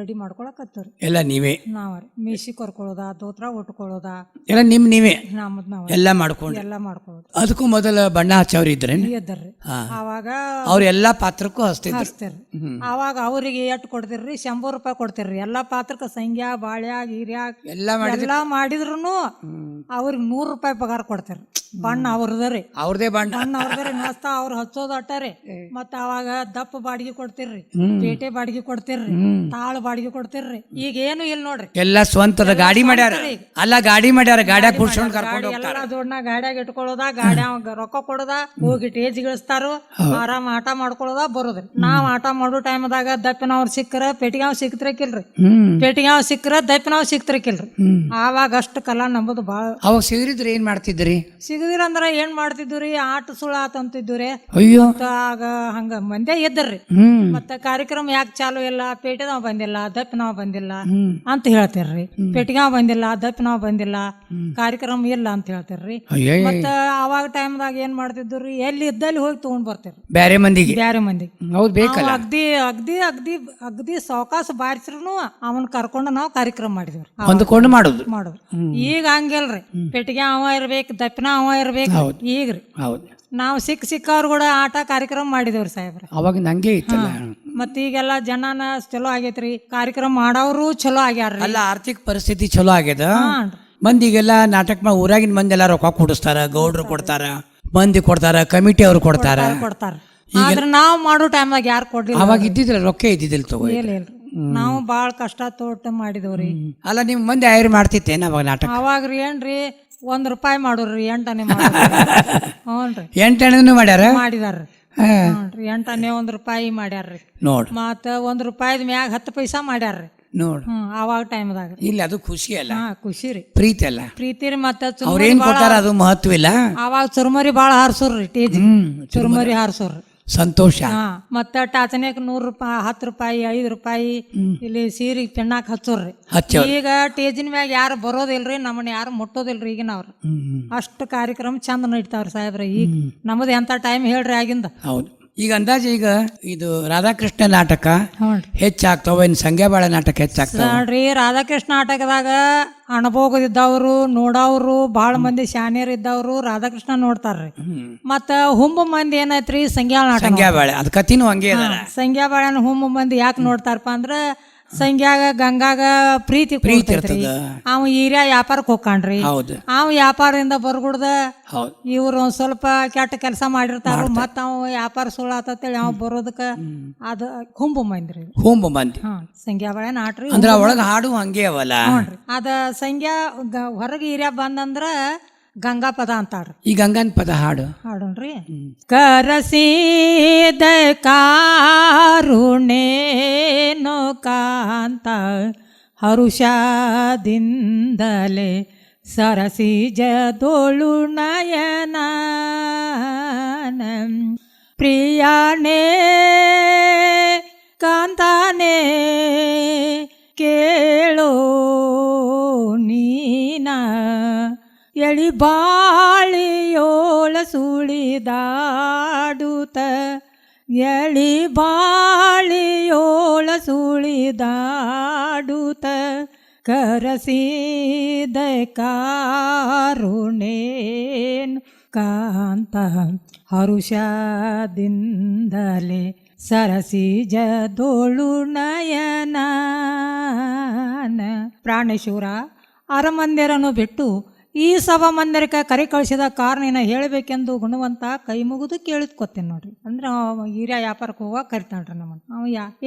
ರೆಡಿ ಮಾಡ್ಕೊಳಕತ್ತವ್ರಿ. ಎಲ್ಲ ನೀವೇ? ನಾವ್ರಿ ಮೀಸಿ ಕೊರ್ಕೊಳ್ಳೋದ, ದೋತ್ರ ಉಟ್ಕೊಳ್ಳೋದ ಎಲ್ಲ ನೀವೇ ನಮ್ಮದ್ ನಾವ್ ಎಲ್ಲ ಮಾಡ್ಕೊಂಡು ಎಲ್ಲ ಮಾಡ್ಕೊಳ್ಳೋದು. ಅದಕ್ಕೂ ಮೊದಲ ಬಣ್ಣ ಹಚ್ಚವ್ರು ಇದ್ರೆ ಇದ್ದರ್ರಿ. ಅವಾಗ ಅವ್ರ ಎಲ್ಲಾ ಪಾತ್ರಕ್ಕೂ ಹಚ್ತಿದ್ರು. ಅವಾಗ ಅವ್ರಿಗೆ ಎಟ್ಟು ಕೊಡ್ತಿರ್ರಿ? 100 ರೂಪಾಯಿ ಕೊಡ್ತಿರ್ರಿ. ಎಲ್ಲಾ ಪಾತ್ರಕ್ಕೆ ಸಂಗ್ಯಾ, ಬಾಳ್ಯಾಗ, ಹಿರ್ಯಾಗ ಎಲ್ಲ ಮಾಡಿದ್ರು ಅವ್ರಿಗೆ 100 ರೂಪಾಯಿ ಪಗಾರ ಕೊಡ್ತಿರ್ರಿ. ಬಣ್ಣ ಅವ್ರದ್ರಿ, ಅವ್ರದೇ ಬಣ್ಣ ಅವ್ರದ್ರಿ. ಮಸ್ತ ಅವ್ರು ಹಚ್ಚೋದು ಅಟ್ಟಾರಿ. ಮತ್ತ ಅವಾಗ ದಪ್ಪ ಬಾಡಿಗೆ ಕೊಡ್ತಿರ್ರಿ, ಪೇಟೆ ಬಾಡಿಗೆ ಕೊಡ್ತಿರ್ರಿ, ತಾಳು ಬಾಡಿಗೆ ಕೊಡ್ತಿರ್ರಿ. ಈಗ ಏನು ಇಲ್ಲ ನೋಡ್ರಿ, ಎಲ್ಲ ಸ್ವಂತದ ಗಾಡಿ ಮಾಡ್ಯಾರ. ಅಲ್ಲ ಗಾಡಿ ಮಾಡ್ಯಾರ, ಗಾಡ್ಯಾಗ ಕುಡ್ಸ್ಕೊಂಡ್ ಕರ್ಕೊಂಡು ಹೋಗ್ತಾರ. ಎಲ್ಲಾ ದೊಡ್ಡ ಗಾಡ್ಯಾಗ ಇಟ್ಕೊಳ್ಳೋದ, ಗಾಡ್ಯಾಗ ರೊಕ್ಕ ಕೊಡೋದ, ಹೋಗಿ ಟೇಜ್ ಗಿಳಿಸ್ತಾರು, ಆರಾಮ್ ಆಟ ಮಾಡ್ಕೊಳ್ಳೋದ ಬರೋದ್ರಿ. ನಾವ್ ಆಟ ಮಾಡೋ ಟೈಮ್ದಾಗ ದಪ್ಪಿನವ್ರು ಸಿಕ್ಕರ ಪೆಟ್ಟಿಗಾವ್ ಸಿಕ್ತಿರಕಿಲ್ರಿ, ಪೆಟ್ಟಿಗಾವ್ ಸಿಕ್ಕರ ದಪ್ಪಿನಾವ್ ಸಿಕ್ತಿರಕಿಲ್ರಿ. ಆವಾಗ ಅಷ್ಟು ಕಲಾ ನಂಬುದು ಬಾಳ. ಅವಾಗ ಸಿಗರಿದ್ರೆ ಏನ್ ಮಾಡ್ತಿದ್ರಿ? ಸಿಗದಿರ ಅಂದ್ರ ಏನ್ ಮಾಡ್ತಿದ್ವಿ? ಆಟ ಸುಳ ಆತಂತಿದ್ವಿ. ಅಯ್ಯೋ, ಆಗ ಹಂಗ ಮಂದ್ಯ ಇದ್ದರ್ರಿ. ಮತ್ತ ಕಾರ್ಯಕ್ರಮ ಯಾಕೆ ಚಾಲು ಇಲ್ಲ, ಪೇಟೆದಾವ್ ಬಂದಿಲ್ಲ, ದಪ್ಪಿನಾವ್ ಬಂದಿಲ್ಲ ಅಂತ ಹೇಳ್ತಿರ್ರಿ. ಪೆಟ್ಟಿಗಾವ್ ಬಂದಿಲ್ಲ, ದಪ್ಪಿನಾವ್ ಬಂದಿಲ್ಲ, ಕಾರ್ಯಕ್ರಮ ಇಲ್ಲ ಅಂತ ಹೇಳ್ತಿರ್ರಿ. ಮತ್ತ ಅವಾಗ ಟೈಮ್ದಾಗ ಏನ್ ಮಾಡ್ತಿದ್ವಿ? ಎಲ್ಲಿ ಇದ್ದಲ್ಲಿ ಹೋಗಿ ತಗೊಂಡ್ ಬರ್ತಿರ್ರಿ ಬ್ಯಾರೆ ಮಂದಿಗೆ. ಹೌದ್ ಬೇಕಲ್ಲ. ಅಗ್ದಿ ಅಗ್ದಿ ಅಗ್ದಿ ಅಗ್ದಿ ಸಾವಕಾಶ ಬಾರಿಸ್ರು ಅವನ್ ಕರ್ಕೊಂಡು ನಾವು ಕಾರ್ಯಕ್ರಮ ಮಾಡಿದ್ವಿ, ಹೊಂದ್ಕೊಂಡು ಮಾಡೋದು. ಈಗ ಹಂಗಿಲ್ರಿ, ಪೆಟ್ಟಿಗೆ ಅವ ಇರ್ಬೇಕು, ದಪ್ಪಿನ ಅವ ಇರ್ಬೇಕು. ಈಗ್ರಿ ನಾವು ಸಿಕ್ಕವ್ರು ಕೂಡ ಆಟ ಕಾರ್ಯಕ್ರಮ ಮಾಡಿದೇವ್ರಿ ಸಾಹೇಬ್ರ. ಅವಾಗ ನಂಗೆ ಇತ್ತಲ್ಲ. ಮತ್ತ ಈಗೆಲ್ಲ ಜನನ ಚಲೋ ಆಗೈತ್ರಿ, ಕಾರ್ಯಕ್ರಮ ಮಾಡೋರು ಚಲೋ ಆಗ್ಯಾರ್ರಿ. ಅಲ್ಲ, ಆರ್ಥಿಕ ಪರಿಸ್ಥಿತಿ ಚಲೋ ಆಗ್ಯದ. ಮಂದಿಗೆಲ್ಲ ನಾಟಕ ಊರಾಗಿನ ಮಂದಿ ಎಲ್ಲ ರೊಕ್ಕ ಕೊಡಿಸ್ತಾರ, ಗೌಡ್ರು ಕೊಡ್ತಾರ, ಮಂದಿ ಕೊಡ್ತಾರ, ಕಮಿಟಿ ಅವ್ರು ಕೊಡ್ತಾರ. ಆದ್ರೆ ನಾವು ಮಾಡೋ ಟೈಮ್ದಾಗ ಯಾರು ಕೊಡ್ಲಿಲ್ಲ. ಅವಾಗ ಇದ್ದಿದ್ರ ರೊಕ್ಕ ಇದ್ದಿದ್ದಿಲ್ಲ ತಗೋ. ನಾವು ಬಾಳ ಕಷ್ಟ ತೋಟ ಮಾಡಿದವ್ರಿ. ಅಲ್ಲ, ನಿಮ್ ಮಂದಿ ಆಯ್ರು ಮಾಡ್ತಿತ್ತೇನ ಅವಾಗ ನಾಟಕ? ಅವಾಗ್ರಿ ಏನ್ರಿ 1 ರೂಪಾಯಿ ಮಾಡೋರ್ರಿ, 8 ಆನೆ ಹ್ಞೂನ್ರಿ, 8 ಆನೆನೂ ಮಾಡ್ಯಾರ, ಮಾಡಿದಾರ್ರಿ. 8 ಆನೆ 1 ರೂಪಾಯಿ ಮಾಡ್ಯಾರ್ರಿ. ನೋಡ್, ಮತ್ತ 1 ರೂಪಾಯಿದ ಮ್ಯಾಗ 10 ಪೈಸಾ ಮಾಡ್ಯಾರ್ರಿ. ನೋಡ್, ಅವಾಗ ಟೈಮ್ದಾಗ ಇಲ್ಲಿ ಅದು ಖುಷಿ ಅಲ್ಲ, ಖುಷಿ ರೀ, ಪ್ರೀತಿ ಅಲ್ಲ. ಪ್ರೀತಿ ರೀ. ಮತ್ತ ಅವ್ರೇನ್ ಕೊಡ್ತಾರ ಅದು ಮಹತ್ವ ಇಲ್ಲ. ಅವಾಗ ಚುರುಮರಿ ಬಾಳ ಹಾರ್ಸೋರ್ರಿ, ಟೇಜ್ ಚುರುಮರಿ ಹಾರ್ಸೋರ್ರಿ, ಸಂತೋಷ. ಮತ್ತ ಟಾಚನ್ಯಾಗ 100 ರೂಪಾಯಿ, 10 ರೂಪಾಯಿ, 5 ರೂಪಾಯಿ ಇಲ್ಲಿ ಸೀರೆ ಪೆಣ್ಣಾಕ್ ಹಚ್ಚೋರ್ರಿ. ಈಗ ಟೇಜಿನ ಮ್ಯಾಗ ಯಾರು ಬರೋದಿಲ್ರಿ, ನಮ್ಮನ್ನ ಯಾರು ಮುಟ್ಟೋದಿಲ್ರಿ ಈಗಿನವ್ರು. ಅಷ್ಟು ಕಾರ್ಯಕ್ರಮ ಚಂದ ನಡೀತಾವ್ರಿ ಸಾಹೇಬ್ರ. ಈಗ ನಮ್ದು ಎಂತ ಟೈಮ್ ಹೇಳ್ರಿ ಆಗಿಂದ. ಹೌದು. ಈಗ ಅಂದಾಜು ಈಗ ಇದು ರಾಧಾಕೃಷ್ಣ ನಾಟಕ ಹೆಚ್ಚಾಗ್ತಾವ, ಇನ್ ಸಂಗ್ಯಾಬಾಳ ನಾಟಕ ಹೆಚ್ಚಾಗ್ತಾವ ನೋಡ್ರಿ. ರಾಧಾಕೃಷ್ಣ ನಾಟಕದಾಗ ಅನುಭೋಗದಿದ್ದವ್ರು ನೋಡವ್ರು ಭಾಳ ಮಂದಿ ಶಾನ್ಯರ್ ಇದ್ದವ್ರು ರಾಧಾಕೃಷ್ಣ ನೋಡ್ತಾರ್ರಿ. ಮತ್ತ ಹುಂಬ ಮಂದಿ ಏನೈತ್ರಿ ಸಂಗ್ಯಾಬಾಳೆ, ಅದ್ ಕತಿನೂ ಹಂಗೆ ಅದ. ಸಂಗ್ಯಾಬಾಳೆನ ಹುಂಬ ಮಂದಿ ಯಾಕೆ ನೋಡ್ತಾರಪ್ಪ ಅಂದ್ರ ಸಂಗ್ಯಾಗ ಗಂಗಾಗ ಪ್ರೀತಿ ಇರ್ತೈತ್ರಿ. ಅವ ಹಿರಿಯ ವ್ಯಾಪಾರಕ್ಕೆ ಹೋಗ್ಕಾಣ್ರಿ, ಅವ ವ್ಯಾಪಾರದಿಂದ ಬರ್ಗುಡ್ದ ಇವ್ರು ಒಂದ್ ಸ್ವಲ್ಪ ಕೆಟ್ಟ ಕೆಲಸ ಮಾಡಿರ್ತಾರ. ಮತ್ತ ಅವ ವ್ಯಾಪಾರ ಸುಳ್ಳು ಆತೇಳಿ ಅವ ಬರೋದಕ್ಕ ಅದ ಹುಂಬ ಮಂದಿ. ಹುಂಬ ಮಂದಿ ಸಂಗ್ಯಾಬಾಳೆ ನಾಟ್ರಿ. ಅಂದ್ರ ಒಳಗ ಹಾಡು ಹಂಗೆ ಅವಲ್ಲ. ಅದ ಸಂಗ್ಯಾ ಹೊರಗೆ ಹಿರಿಯ ಬಂದಂದ್ರ ಗಂಗಾ ಪದ ಅಂತಾಡ್ರಿ. ಈ ಗಂಗಾನ್ ಪದ ಹಾಡೋಣ್ರಿ. ಕರಸಿದ ಕಾರುಣೇನೋ ಕಾಂತ ಹರುಷದಿಂದಲೇ ಸರಸಿಜದೋಳು ನಯನ ಪ್ರಿಯಾನೇ ಕಾಂತಾನೇ ಕೇಳೋ ನೀನ ಎಳಿ ಬಾಳಿಯೋಳ ಸುಳಿದಾಡುತ್ತ ಎಳಿ ಬಾಳಿಯೋಳ ಸುಳಿದಾಡುತ್ತ ಕರಸಿದ ಕಾರುಣೇನ್ ಕಾಂತ ಹರುಷದಿಂದಲೇ ಸರಸಿಜದೋಳು ನಯನ. ಪ್ರಾಣೇಶ್ವರ ಅರಮಂದಿರನು ಬಿಟ್ಟು ಈ ಸಭಾ ಮಂದಿರಕ್ಕೆ ಕರೆ ಕಳಿಸಿದ ಕಾರಣ ಹೇಳಬೇಕೆಂದು ಗುಣವಂತ ಕೈ ಮುಗಿದು ಕೇಳಿದ್ಕೊತೀನಿ ನೋಡ್ರಿ. ಅಂದ್ರೆ ಹಿರಿಯ ವ್ಯಾಪಾರಕ್ಕೆ ಹೋಗೋಕೆ ಕರಿತಾಳ್ರಿ ನಮ್ಮನ್ನು. ಅವ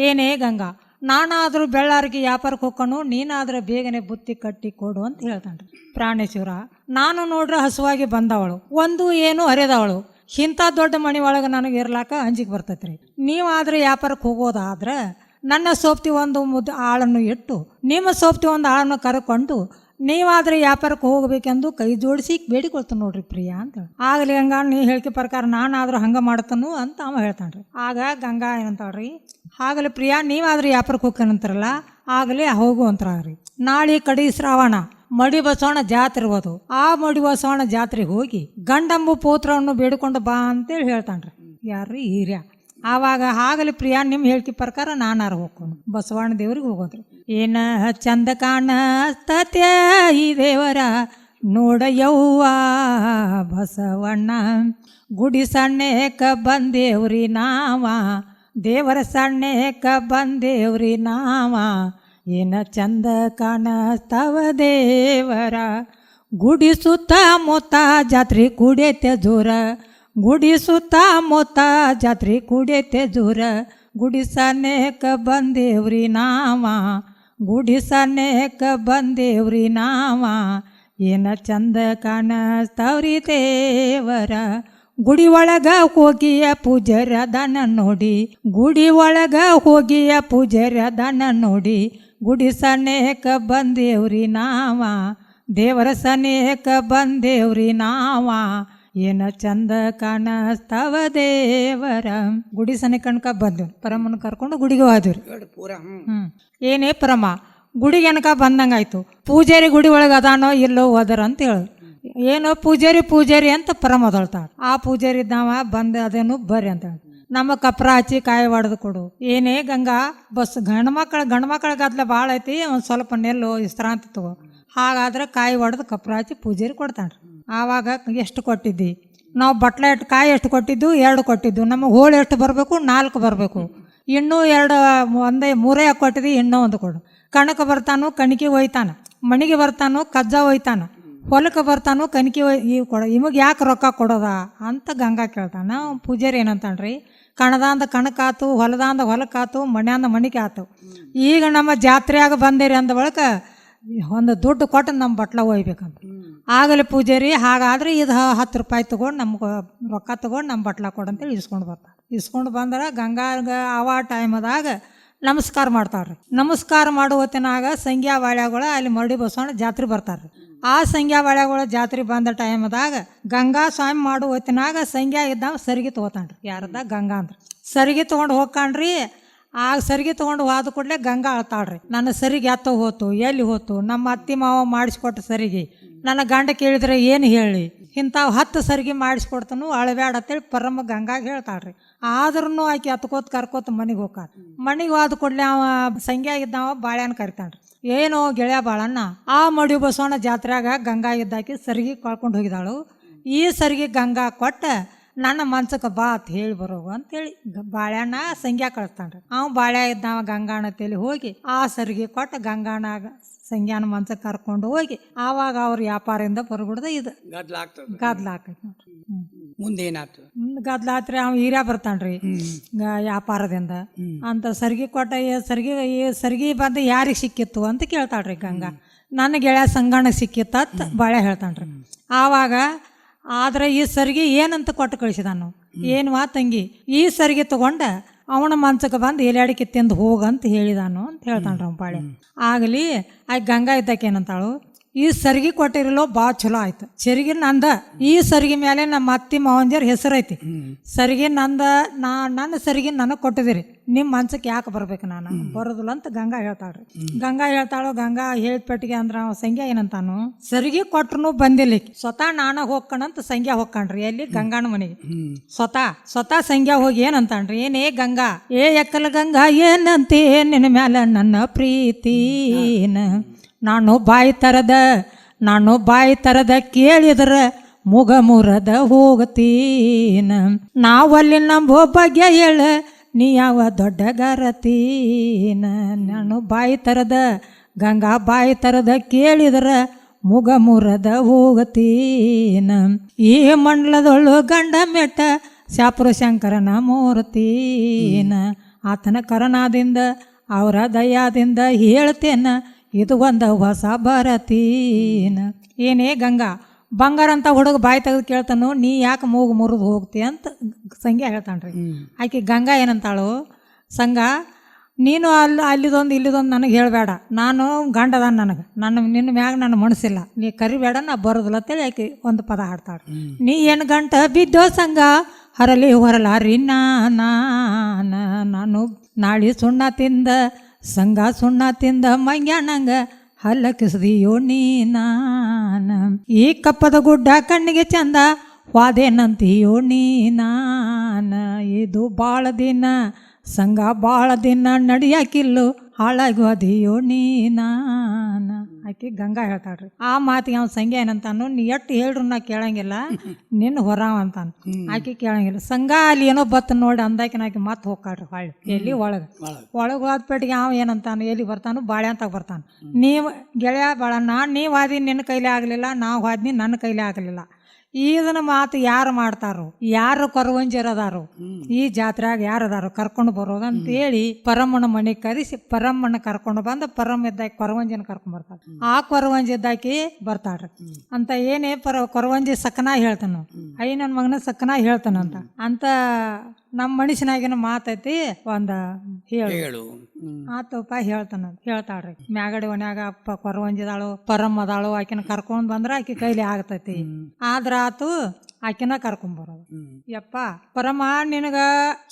ಏನೇ ಗಂಗಾ, ನಾನಾದರೂ ಬೆಳ್ಳಾರಿಗೆ ವ್ಯಾಪಾರಕ್ಕೆ ಹೋಗೋನು, ನೀನಾದ್ರೆ ಬೇಗನೆ ಬುತ್ತಿ ಕಟ್ಟಿ ಕೊಡು ಅಂತ ಹೇಳ್ತಾನ್ರಿ. ಪ್ರಾಣೇಶ್ವರ ನಾನು ನೋಡ್ರೆ ಹಸುವಾಗಿ ಬಂದವಳು, ಒಂದು ಏನು ಹರಿದವಳು, ಇಂಥ ದೊಡ್ಡ ಮನೆ ಒಳಗೆ ನನಗೆ ಇರ್ಲಾಕ ಅಂಜಿಗೆ ಬರ್ತೈತ್ರಿ. ನೀವಾದ್ರೆ ವ್ಯಾಪಾರಕ್ಕೆ ಹೋಗೋದಾದ್ರೆ ನನ್ನ ಸೋಪ್ತಿ ಒಂದು ಆಳನ್ನು ಇಟ್ಟು ನಿಮ್ಮ ಸೋಪ್ತಿ ಒಂದು ಆಳನ್ನು ಕರ್ಕೊಂಡು ನೀವಾದ್ರೆ ವ್ಯಾಪಾರಕ್ಕೆ ಹೋಗ್ಬೇಕೆಂದು ಕೈ ಜೋಡಿಸಿ ಬೇಡಿಕೊಳ್ತಾನೆ ನೋಡ್ರಿ ಪ್ರಿಯಾ ಅಂತ. ಆಗಲಿ ಗಂಗಾ, ನೀ ಹೇಳಿಕೆ ಪ್ರಕಾರ ನಾನಾದ್ರೂ ಹಂಗೆ ಮಾಡ್ತಾನು ಅಂತ ಅವ ಹೇಳ್ತಾನ್ರಿ. ಆಗ ಗಂಗಾ ಏನಂತಾಳ್ರಿ, ಆಗಲಿ ಪ್ರಿಯಾ, ನೀವಾದ್ರೆ ವ್ಯಾಪಾರಕ್ಕೆ ಹೋಗ್ಕೇನಂತಾರಲ್ಲ, ಆಗಲೇ ಹೋಗು ಅಂತಾರ್ರಿ. ನಾಳೆ ಕಡಿ ಶ್ರಾವಣ ಮಡಿ ಬಸವಣ್ಣ ಜಾತ್ರೆ ಇರ್ಬೋದು. ಆ ಮಡಿ ಬಸವಣ್ಣ ಜಾತ್ರೆಗೆ ಹೋಗಿ ಗಂಡಂಬು ಪೋತ್ರವನ್ನು ಬೇಡಿಕೊಂಡು ಬಾ ಅಂತೇಳಿ ಹೇಳ್ತಾನ್ರಿ. ಯಾರ್ರಿ? ಹಿರಿಯ. ಆವಾಗ ಆಗಲಿ ಪ್ರಿಯಾ, ನಿಮ್ಮ ಹೇಳಿಕೆ ಪ್ರಕಾರ ನಾನಾರು ಹೋಗ್ಕೊಂಡು ಬಸವಣ್ಣ ದೇವ್ರಿಗೆ ಹೋಗೋದ್ರಿ. ಏನ ಚಂದ ಕಾಣಸ್ತತ್ಯ ಈ ದೇವರ ನೋಡ ಯವ್ವ ಬಸವಣ್ಣ, ಗುಡಿ ಸಣ್ಣೇಕ ಬಂದೇವ್ರಿ ನಾವ, ದೇವರ ಸಣ್ಣೇಕ ಬಂದೇವ್ರಿ ನಾವ, ಏನ ಚಂದ ಕಾಣಸ್ತವ ದೇವರ, ಗುಡಿ ಸುತ್ತ ಮೊತ್ತ ಜಾತ್ರೆ ಕೂಡೈತೆ ಜೋರ, ಗುಡಿ ಸುತ್ತ ಮೊತ್ತ ಜಾತ್ರೆ ಕೂಡೈತೆ ಜೋರ, ಗುಡಿ ಸನೇಕ ಬಂದೇವ್ರಿ ನಾವ, ಗುಡಿ ಸನೇಕ ಬಂದೇವ್ರಿ ನಾವ, ಏನ ಚಂದ ಕಾಣಸ್ತವ್ರಿ ದೇವರ, ಗುಡಿ ಒಳಗ ಹೋಗಿಯ ಪೂಜರ ದನ ನೋಡಿ, ಗುಡಿ ಒಳಗ ಹೋಗಿಯ ಪೂಜರ ದನ ನೋಡಿ, ಗುಡಿ ಸನೇಕ ಬಂದೇವ್ರಿ ನಾವ, ದೇವರ ಸನೇಕ ಬಂದೇವ್ರಿ ನಾವ, ಏನ ಚಂದ ಕಾಣಸ್ತವ ದೇವರ. ಗುಡಿ ಸನೆ ಕಣ್ಕ ಬಂದೇವ್ರಿ, ಪರಮನ ಕರ್ಕೊಂಡು ಗುಡಿಗೆ ಹೋದ್ರಿ. ಏನೇ ಪರಮ ಗುಡಿಗೆ ಅನ್ಕ ಬಂದಂಗಾಯ್ತು. ಪೂಜಾರಿ ಗುಡಿ ಒಳಗೆ ಅದಾನೋ ಇಲ್ಲೋ ಹೋದರ ಅಂತ ಹೇಳಿದ್ರು. ಏನೋ ಪೂಜಾರಿ ಅಂತ ಪರಮ ಅದಳ್ತಾಳ. ಆ ಪೂಜಾರಿ ಇದ್ದಾವ ಬಂದ ಅದೇನು ಬರ್ರಿ ಅಂತ ಹೇಳಿ ನಮ್ಮ ಕಪ್ರ ಹಚ್ಚಿ ಕಾಯಿ ಹೊಡೆದು ಕೊಡು. ಏನೇ ಗಂಗಾ, ಬಸ್ ಗಂಡ್ಮಕ್ಳ ಗದ್ಲ ಭಾಳ ಐತಿ, ಒಂದು ಸ್ವಲ್ಪ ನೆಲ್ಲು ವಿಶ್ರಾಂತಿ ತಗೋ. ಹಾಗಾದ್ರೆ ಕಾಯಿ ಹೊಡೆದು ಕಪ್ರ ಹಚ್ಚಿ ಪೂಜಾರಿ ಕೊಡ್ತಾನ್ರಿ. ಆವಾಗ ಎಷ್ಟು ಕೊಟ್ಟಿದ್ದಿ? ನಾವು ಬಟ್ಲ ಎಷ್ಟು ಕಾಯಿ ಎಷ್ಟು ಕೊಟ್ಟಿದ್ದು? 2 ಕೊಟ್ಟಿದ್ದು. ನಮಗೆ ಹೋಳು ಎಷ್ಟು ಬರಬೇಕು? 4 ಬರಬೇಕು. ಇನ್ನೂ 2 ಒಂದೇ 3 ಕೊಟ್ಟಿದ್ದಿ, ಇನ್ನೂ 1 ಕೊಡು. ಕಣಕ್ಕೆ ಬರ್ತಾನು, ಕಣಿಕೆ ಒಯ್ತಾನ, ಮಣಿಗೆ ಬರ್ತಾನು, ಕಜ್ಜ ಒಯ್ತಾನ, ಹೊಲಕ್ಕೆ ಬರ್ತಾನು, ಕಣಿಕೆ ಇವು ಕೊಡ, ಇಮಗೆ ಯಾಕೆ ರೊಕ್ಕ ಕೊಡೋದ ಅಂತ ಗಂಗಾ ಕೇಳ್ತಾನ. ಪೂಜಾರಿ ಏನಂತಾನ್ರಿ, ಕಣದಾಂದ ಕಣಕ್ಕಾತು, ಹೊಲದಾಂದ ಹೊಲಕ್ಕಾತು, ಮಣ್ಯಾಂದ ಮಣಿಗೆ ಆತು. ಈಗ ನಮ್ಮ ಜಾತ್ರೆಯಾಗ ಬಂದೇರಿ ಅಂದ ಬಳಿಕ ಒಂದು ದುಡ್ಡು ಕೊಟ್ಟು ನಮ್ಮ ಬಟ್ಲ ಒಯ್ಬೇಕಂತ. ಆಗಲೇ ಪೂಜಾರಿ, ಹಾಗಾದ್ರೆ ಇದು 10 ರೂಪಾಯಿ ತೊಗೊಂಡು ನಮ್ಗೆ ರೊಕ್ಕ ತೊಗೊಂಡು ನಮ್ಮ ಬಟ್ಲ ಕೊಡಂತೇಳಿ ಇಸ್ಕೊಂಡು ಬರ್ತಾರೆ. ಇಸ್ಕೊಂಡು ಬಂದ್ರೆ ಗಂಗಾಗ ಆವ ಟೈಮದಾಗ ನಮಸ್ಕಾರ ಮಾಡ್ತಾಳ್ರಿ. ನಮಸ್ಕಾರ ಮಾಡೋ ಹೊತ್ತಿನಾಗ ಸಂಗ್ಯಾ ಬಾಳ್ಯಾಗಳು ಅಲ್ಲಿ ಮರಡಿ ಬಸವಣ್ಣ ಜಾತ್ರೆ ಬರ್ತಾರೆ. ಆ ಸಂಗ್ಯಾ ಬಾಳ್ಯಾಗಳ ಜಾತ್ರೆ ಬಂದ ಟೈಮದಾಗ ಗಂಗಾ ಸ್ವಾಮಿ ಮಾಡೋ ಹೊತ್ತಿನಾಗ ಸಂಗ್ಯಾ ಇದ್ದಾವ ಸರಿಗೆ ತೊಗೋತಾನ್ರಿ. ಯಾರದ? ಗಂಗಾ ಅಂದ್ರೆ ಸರಿಗೆ ತೊಗೊಂಡು ಹೋಗ್ಕಾಣ್ರಿ. ಆಗ ಸರಿಗೆ ತೊಗೊಂಡು ಹೋದ ಕೂಡಲೇ ಗಂಗಾ ಅಳ್ತಾಳ್ರಿ, ನನ್ನ ಸರಿಗೆ ಎತ್ತ ಹೋತು, ಎಲ್ಲಿ ಹೋತು, ನಮ್ಮ ಅತ್ತಿ ಮಾವ ಮಾಡಿಸ್ಕೊಟ್ಟು ಸರಿಗೆ ನನ್ನ ಗಂಡ ಕೇಳಿದ್ರೆ ಏನು ಹೇಳಿ, ಇಂಥವು 10 ಸರಿಗೆ ಮಾಡಿಸ್ಕೊಡ್ತಾನು, ಅಳಬ್ಯಾಡ ಅಂತೇಳಿ ಪರಮ ಗಂಗಾಗಿ ಹೇಳ್ತಾಳ್ರಿ. ಆದ್ರೂ ಆಕೆ ಹತ್ಕೋತ ಕರ್ಕೋತ ಮನೆಗೆ ಹೋಗಾರ. ಮನೆಗೆ ಹೋದ ಕೂಡಲೇ ಅವ ಸಂಗ್ಯಾ ಇದ್ದಾವ ಬಾಳ್ಯಾನ ಕರಿತಾಳ್ರಿ. ಏನೋ ಗೆಳೆಯ ಬಾಳಣ್ಣ, ಆ ಮಡಿ ಬಸವಣ್ಣ ಜಾತ್ರೆಯಾಗ ಗಂಗಾ ಇದ್ದಾಕಿ ಸರಿಗೆ ಕಳ್ಕೊಂಡು ಹೋಗಿದಾಳು. ಈ ಸರಿಗೆ ಗಂಗಾ ಕೊಟ್ಟ ನನ್ನ ಮನ್ಸಕ್ಕೆ ಬಾ ಅಂತ ಹೇಳಿ ಬರೋ ಅಂತೇಳಿ ಬಾಳ್ಯಾಣ ಸಂಗ್ಯಾ ಕಳಿಸ್ತಾನ್ರಿ. ಅವ ಬಾಳ್ಯಾ ಇದ್ದಾವ ಗಂಗಾಣ ತೇಲಿ ಹೋಗಿ ಆ ಸರಿಗೆ ಕೊಟ್ಟ ಗಂಗಾಣಾಗ ಸಂಗ್ಯಾನ ಮನ್ಸಕ್ಕೆ ಕರ್ಕೊಂಡು ಹೋಗಿ ಆವಾಗ ಅವ್ರ ವ್ಯಾಪಾರದಿಂದ ಹೊರಬಿಡ್ದ ಇದು ಗದ್ಲ ಆಕೈತಿ ನೋಡ್ರಿ. ಮುಂದೇನಾಯ್ತು? ಗದ್ಲಾತ್ರಿ ಅವ ಹಿರಿಯ ಬರ್ತಾನ್ರಿ ವ್ಯಾಪಾರದಿಂದ ಅಂತ ಸರಿಗೆ ಕೊಟ್ಟ. ಸರಿಗೆ ಬಂದು ಯಾರಿಗೆ ಸಿಕ್ಕಿತ್ತು ಅಂತ ಕೇಳ್ತಾಳ್ರಿ ಗಂಗಾ. ನನ್ನ ಗೆಳೆಯ ಸಂಗಣ್ಣ ಸಿಕ್ಕಿತ್ತ ಬಾಳೆ ಹೇಳ್ತಾನ್ರಿ. ಆವಾಗ ಆದ್ರೆ ಈ ಸರಿಗೆ ಏನಂತ ಕೊಟ್ಟು ಕಳಿಸಿದಾನು, ಏನ್ವಾ ತಂಗಿ, ಈ ಸರಿಗೆ ತಗೊಂಡ ಅವನ ಮನ್ಸಕ್ಕೆ ಬಂದು ಎಲೆಯಾಡಿಕೆ ತಿಂದು ಹೋಗಂತ ಹೇಳಿದಾನು ಅಂತ ಹೇಳ್ತಾನ್ರಿ ಅವ ಬಾಳೆ. ಆಗಲಿ ಆಗ ಗಂಗಾ ಇದ್ದಕ್ಕೆ ಏನಂತಾಳು, ಈ ಸರಿಗೆ ಕೊಟ್ಟಿರಲೋ ಭಾಳ ಚಲೋ ಆಯ್ತು. ಸರಿಗೆ ನಂದ, ಈ ಸರಿಗೆ ಮೇಲೆ ನಮ್ಮ ಅತ್ತಿ ಮಾವಂಜರ್ ಹೆಸರೈತಿ. ಸರಿಗೆ ನಂದ, ನನ್ನ ಸರಿಗೆ ನನಗೆ ಕೊಟ್ಟಿದಿರಿ, ನಿಮ್ಮ ಮನ್ಸಕ್ಕೆ ಯಾಕೆ ಬರ್ಬೇಕು, ನಾನು ಬರೋದಿಲ್ಲ ಅಂತ ಗಂಗಾ ಹೇಳ್ತಾಳ್ರಿ. ಗಂಗಾ ಹೇಳ್ತಾಳು. ಗಂಗಾ ಹೇಳಿದ ಪೆಟ್ಟಿಗೆ ಅಂದ್ರೆ ಅವ ಸಂಗ್ಯಾ ಏನಂತಾನು, ಸರಿಗೆ ಕೊಟ್ರು ಬಂದಿಲ್ಲ, ಸ್ವತಃ ನಾನ ಹೋಗ್ಕಣಂತ ಸಂಗ್ಯಾ ಹೋಗ್ಕಣ್ರಿ ಎಲ್ಲಿ ಗಂಗಾನ ಮನೆಗೆ. ಸ್ವತಃ ಸಂಗ್ಯಾ ಹೋಗಿ ಏನಂತಾನ್ರಿ, ಏನೇ ಗಂಗಾ, ಏ ಎಕ್ಕಲ ಗಂಗಾ ಏನಂತೆ ನಿನ್ನ ಮ್ಯಾಲ ನನ್ನ ಪ್ರೀತಿನ, ನಾನು ಬಾಯಿ ತರದ ಕೇಳಿದ್ರ ಮುಗ ಮುರದ ಹೋಗತೀನ. ನಾವಲ್ಲಿ ನಂಬೋ ಬಗ್ಗೆ ಹೇಳ ನೀ ಯಾವ ದೊಡ್ಡ ಗರತೀನ. ನಾನು ಬಾಯಿ ತರದ ಗಂಗಾ ಬಾಯಿ ತರದ ಕೇಳಿದ್ರ ಮುಗ ಮುರದ ಹೋಗತೀನ. ಈ ಮಂಡಲದೊಳು ಗಂಡ ಮೆಟ್ಟ ಶಾಪುರ ಶಂಕರನ ಮೂರ್ತೀನ. ಆತನ ಕರುಣಾದಿಂದ ಅವರ ದಯಾದಿಂದ ಹೇಳ್ತೇನ ಇದು ಒಂದು ಹೊಸ ಬರತೀನ. ಏನೇ ಗಂಗಾ ಬಂಗಾರ ಅಂತ ಹುಡುಗ ಬಾಯಿ ತೆಗೆದು ಕೇಳ್ತಾನು, ನೀ ಯಾಕೆ ಮೂಗು ಮುರಿದು ಹೋಗ್ತಿ ಅಂತ ಸಂಗ್ಯಾ ಹೇಳ್ತಾನ್ರಿ. ಆಕೆ ಗಂಗಾ ಏನಂತಾಳು, ಸಂಘ ನೀನು ಅಲ್ಲಿದೊಂದು ಇಲ್ಲಿದೊಂದು ನನಗೆ ಹೇಳಬೇಡ, ನಾನು ಗಂಡದ ನಿನ್ನ ಮ್ಯಾಗ ನಾನು ಮನಸ್ಸಿಲ್ಲ, ನೀ ಕರಿಬೇಡ, ನಾ ಬರೋದಿಲ್ಲ ಅಂತೇಳಿ ಆಕೆ ಒಂದು ಪದ ಹಾಡ್ತಾಳೆ. ನೀ ಏನು ಗಂಟ ಬಿದ್ದೋ ಸಂಘ ಹರಲಿ ಹೊರಲಾರಿ ನಾನು ನಾಳಿ ಸುಣ್ಣ ತಿಂದ ಸಂಘ ಸುಣ್ಣ ತಿಂದ ಮಂಗ್ಯಾನಂಗ ಹಲ್ಲ ಕಿಸದಿಯೋ ನೀನಾನ. ಈ ಕಪ್ಪದ ಗುಡ್ಡ ಕಣ್ಣಿಗೆ ಚಂದ ವಾದೇನಂತೀಯೋ ನೀನಾನ. ಇದು ಭಾಳ ದಿನ ಸಂಘ ಭಾಳ ದಿನ ನಡಿಯಾಕಿಲ್ಲು ಹಾಳಾಗಿ ಹೋದಿಯೋ ನೀನಾನ. ಆಕೆ ಗಂಗಾ ಹೇಳ್ತಾಳ್ರಿ. ಆ ಮಾತಿಗೆ ಅವ್ನು ಸಂಘ ಏನಂತಾನು, ನೀ ಎಟ್ಟು ಹೇಳ್ರು ನಾ ಕೇಳಂಗಿಲ್ಲ, ನಿನ್ನ ಹೊರಾವ ಅಂತಾನು. ಆಕೆ ಕೇಳಂಗಿಲ್ಲ. ಸಂಘ ಅಲ್ಲಿ ಏನೋ ಬತ್ತ ನೋಡಿ ಅಂದಾಕಿನ ಆಕೆ ಮತ್ತೆ ಹೋಗ್ಕಾಳ್ರಿ ಹೊಳ್ಳಿ ಎಲ್ಲಿ ಒಳಗೆ ಹೋದ್ಪೇಟಿಗೆ ಅವ ಏನಂತಾನು, ಎಲ್ಲಿ ಬರ್ತಾನು ಬಾಳೆ ಅಂತ ಬರ್ತಾನೆ. ನೀವು ಗೆಳೆಯ ಬಾಳ ನೀವು ವಾದಿ ನಿನ್ನ ಕೈಲಿ ಆಗಲಿಲ್ಲ, ನಾವು ವಾದ್ನಿ ನನ್ನ ಕೈಲಿ ಆಗಲಿಲ್ಲ. ಇದನ್ನ ಮಾತು ಯಾರು ಮಾಡ್ತಾರೋ, ಯಾರು ಕೊರವಂಜರದಾರು ಈ ಜಾತ್ರೆಯಾಗ ಯಾರದಾರು ಕರ್ಕೊಂಡು ಬರೋದು ಅಂತೇಳಿ ಪರಮ್ಮನ ಮನೆಗೆ ಕರೆಸಿ ಪರಮ್ಮನ ಕರ್ಕೊಂಡು ಬಂದು ಪರಮ್ಮ ಇದ್ದಾಕಿ ಕೊರವಂಜಿನ ಕರ್ಕೊಂಡ್ ಬರ್ತಾಳೆ. ಆ ಕೊರವಂಜಿ ಇದ್ದಾಕಿ ಬರ್ತಾಳ್ರಿ ಅಂತ ಏನೇ ಕೊರವಂಜಿ ಸಕ್ಕನ ಹೇಳ್ತಾನು, ಐ ನನ್ನ ಮಗನ ಸಕ್ಕನ ಹೇಳ್ತಾನಂತ ಅಂತ ನಮ್ಮ ಮನುಷ್ಯನಾಗಿನ ಮಾತೈತಿ ಒಂದ ಹೇಳು ಆತಪ್ಪ ಹೇಳ್ತಾಳ್ರಿ. ಮ್ಯಾಗಡಿ ಒನ್ಯಾಗ ಅಪ್ಪ ಕೊರವಂಜಿದಾಳು ಪರಮ್ಮ ಅದಾಳು, ಆಕಿನ ಕರ್ಕೊಂಡ್ ಬಂದ್ರ ಆಕಿ ಕೈಲಿ ಆಗ್ತೈತಿ. ಆದ್ರ ಆತು ಆಕಿನ ಕರ್ಕೊಂಬರೋದು. ಯಪ್ಪ ಪರಮ ನಿನಗ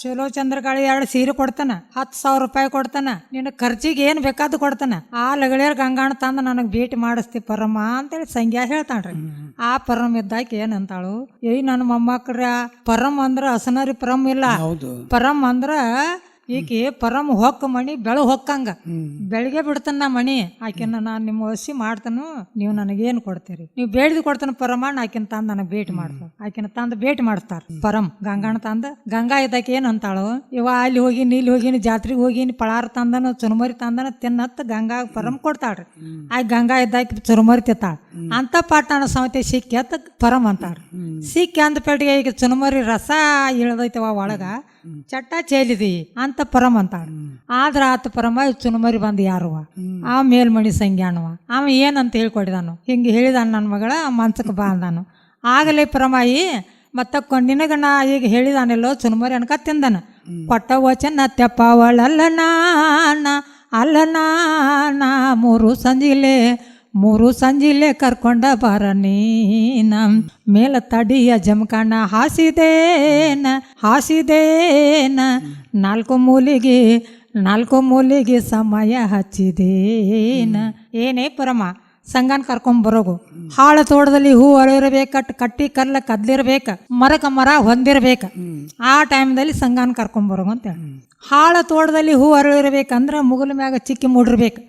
ಚಲೋ ಚಂದ್ರಗಾಳಿ 2 ಸೀರೆ ಕೊಡ್ತಾನ, 10,000 ರೂಪಾಯಿ ಕೊಡ್ತಾನ, ನಿನ್ನ ಖರ್ಚಿಗೆ ಏನ್ ಬೇಕಾದ್ ಕೊಡ್ತಾನ. ಆ ಲಗಳಿಯರ್ ಗಂಗಾಣ ತಂದ ನನಗ್ ಭೇಟಿ ಮಾಡಿಸ್ತಿ ಪರಮ ಅಂತೇಳಿ ಸಂಗ್ಯಾ ಹೇಳ್ತಾಳ್ರಿ. ಆ ಪರಮ್ ಇದ್ದಾಕ ಏನಂತಾಳು, ನನ್ನ ಮೊಮ್ಮಕ್ರ ಪರಮ್ ಅಂದ್ರ ಹಸನರಿ ಪರಮ್ ಇಲ್ಲ, ಪರಮ್ ಅಂದ್ರ ಈಕಿ ಪರಮ್ ಹೊಕ್ಕ ಮಣಿ ಬೆಳ ಹೊಕ್ಕಂಗ ಬೆಳಿಗ್ಗೆ ಬಿಡ್ತಾನ ಮಣಿ. ಆಕಿನ ನಾನು ನಿಮ್ಮ ವಸಿ ಮಾಡ್ತಾನು, ನೀವು ನನಗೇನು ಕೊಡ್ತೀರಿ, ನೀವು ಬೇಡಿದ್ ಕೊಡ್ತಾನ ಪರಮ, ಆಕಿನ ತಂದು ನನಗೆ ಭೇಟಿ ಮಾಡ್ತಾರ. ಆಕಿನ ತಂದು ಭೇಟಿ ಮಾಡ್ತಾರ ಪರಮ್ ಗಂಗಾಣ ತಂದ. ಗಂಗಾ ಇದ್ದಾಕ ಏನ್ ಅಂತಾಳು, ಇವ ಅಲ್ಲಿ ಹೋಗಿನಿ ಇಲ್ಲಿ ಹೋಗಿನಿ ಜಾತ್ರೆಗೆ ಹೋಗಿನಿ ಪಳಾರ ತಂದನು ಚುರುಮರಿ ತಂದನ ತಿನ್ನತ್ತ ಗಂಗಾ ಪರಮ್ ಕೊಡ್ತಾಳ್ರಿ. ಆ ಗಂಗಾ ಇದ್ದಾಕಿ ಚುರುಮರಿ ತಿತ್ತಾಳ ಅಂತ ಪಾಟಣ ಸಮಿತಿ ಸಿಕ್ಕಿ ಅತ್ತ ಪರಮ್ ಅಂತಾಳ್ರಿ. ಸಿಕ್ಕಿ ಅಂದ ಪೇಟಿಗೆ ಈಗ ಚುರುಮರಿ ರಸ ಇಳ್ದೈತವ ಒಳಗ ಚಟ್ಟ ಚೇಲಿದಿ ಅಂತ ಪರಮ್ ಅಂತಾಳ. ಆದ್ರ ಆತ ಪರಮ ಚುನುಮರಿ ಬಂದು ಯಾರುವ ಆ ಮೇಲ್ಮಣಿ ಸಂಗ್ಯಾನವ ಅವ ಏನಂತ ಹೇಳ್ಕೊಡಿದಾನು, ಹಿಂಗೆ ಹೇಳಿದಾನ ನನ್ನ ಮಗಳ ಮನ್ಸಕ್ಕೆ ಬಾ ಅಂದಾನು. ಆಗಲೇ ಪರಮಾಯಿ ಮತ್ತ ನಿನಗ ನಾ ಈಗ ಹೇಳಿದಾನೆಲ್ಲೋ ಚುನುಮರಿ ಅನ್ಕ ತಿಂದನ. ಕೊಟ್ಟ ವಚನ ತೆಪ್ಪವಳಲ್ಲ ನಾನ ಮೂರು ಸಂಜಿಲೆ ಕರ್ಕೊಂಡ ಬರ ನೀನ. ಮೇಲ ತಡಿಯ ಜಮಖಾನ ಹಾಸಿದೇನ ನಾಲ್ಕು ಮೂಲಿಗೆ ಸಮಯ ಹಚ್ಚಿದೇನ. ಏನೇ ಪರಮ ಸಂಗನ್ ಕರ್ಕೊಂಬರೋಗು. ಹಾಳ ತೋಟದಲ್ಲಿ ಹೂ ಅರಿರಬೇಕ, ಕಟ್ಟಿ ಕರ್ಲ ಕದ್ಲಿರ್ಬೇಕ, ಮರಕ ಮರ ಹೊಂದಿರ್ಬೇಕ. ಆ ಟೈಮ್ದಲ್ಲಿ ಸಂಗನ್ ಕರ್ಕೊಂಬರೋಗು ಅಂತ ಹೇಳಿ. ಹಾಳ ತೋಟದಲ್ಲಿ ಹೂ ಅರಿರಬೇಕಂದ್ರ ಮುಗುಲ ಮ್ಯಾಗ ಚಿಕ್ಕಿ ಮೂಡಿರ್ಬೇಕು.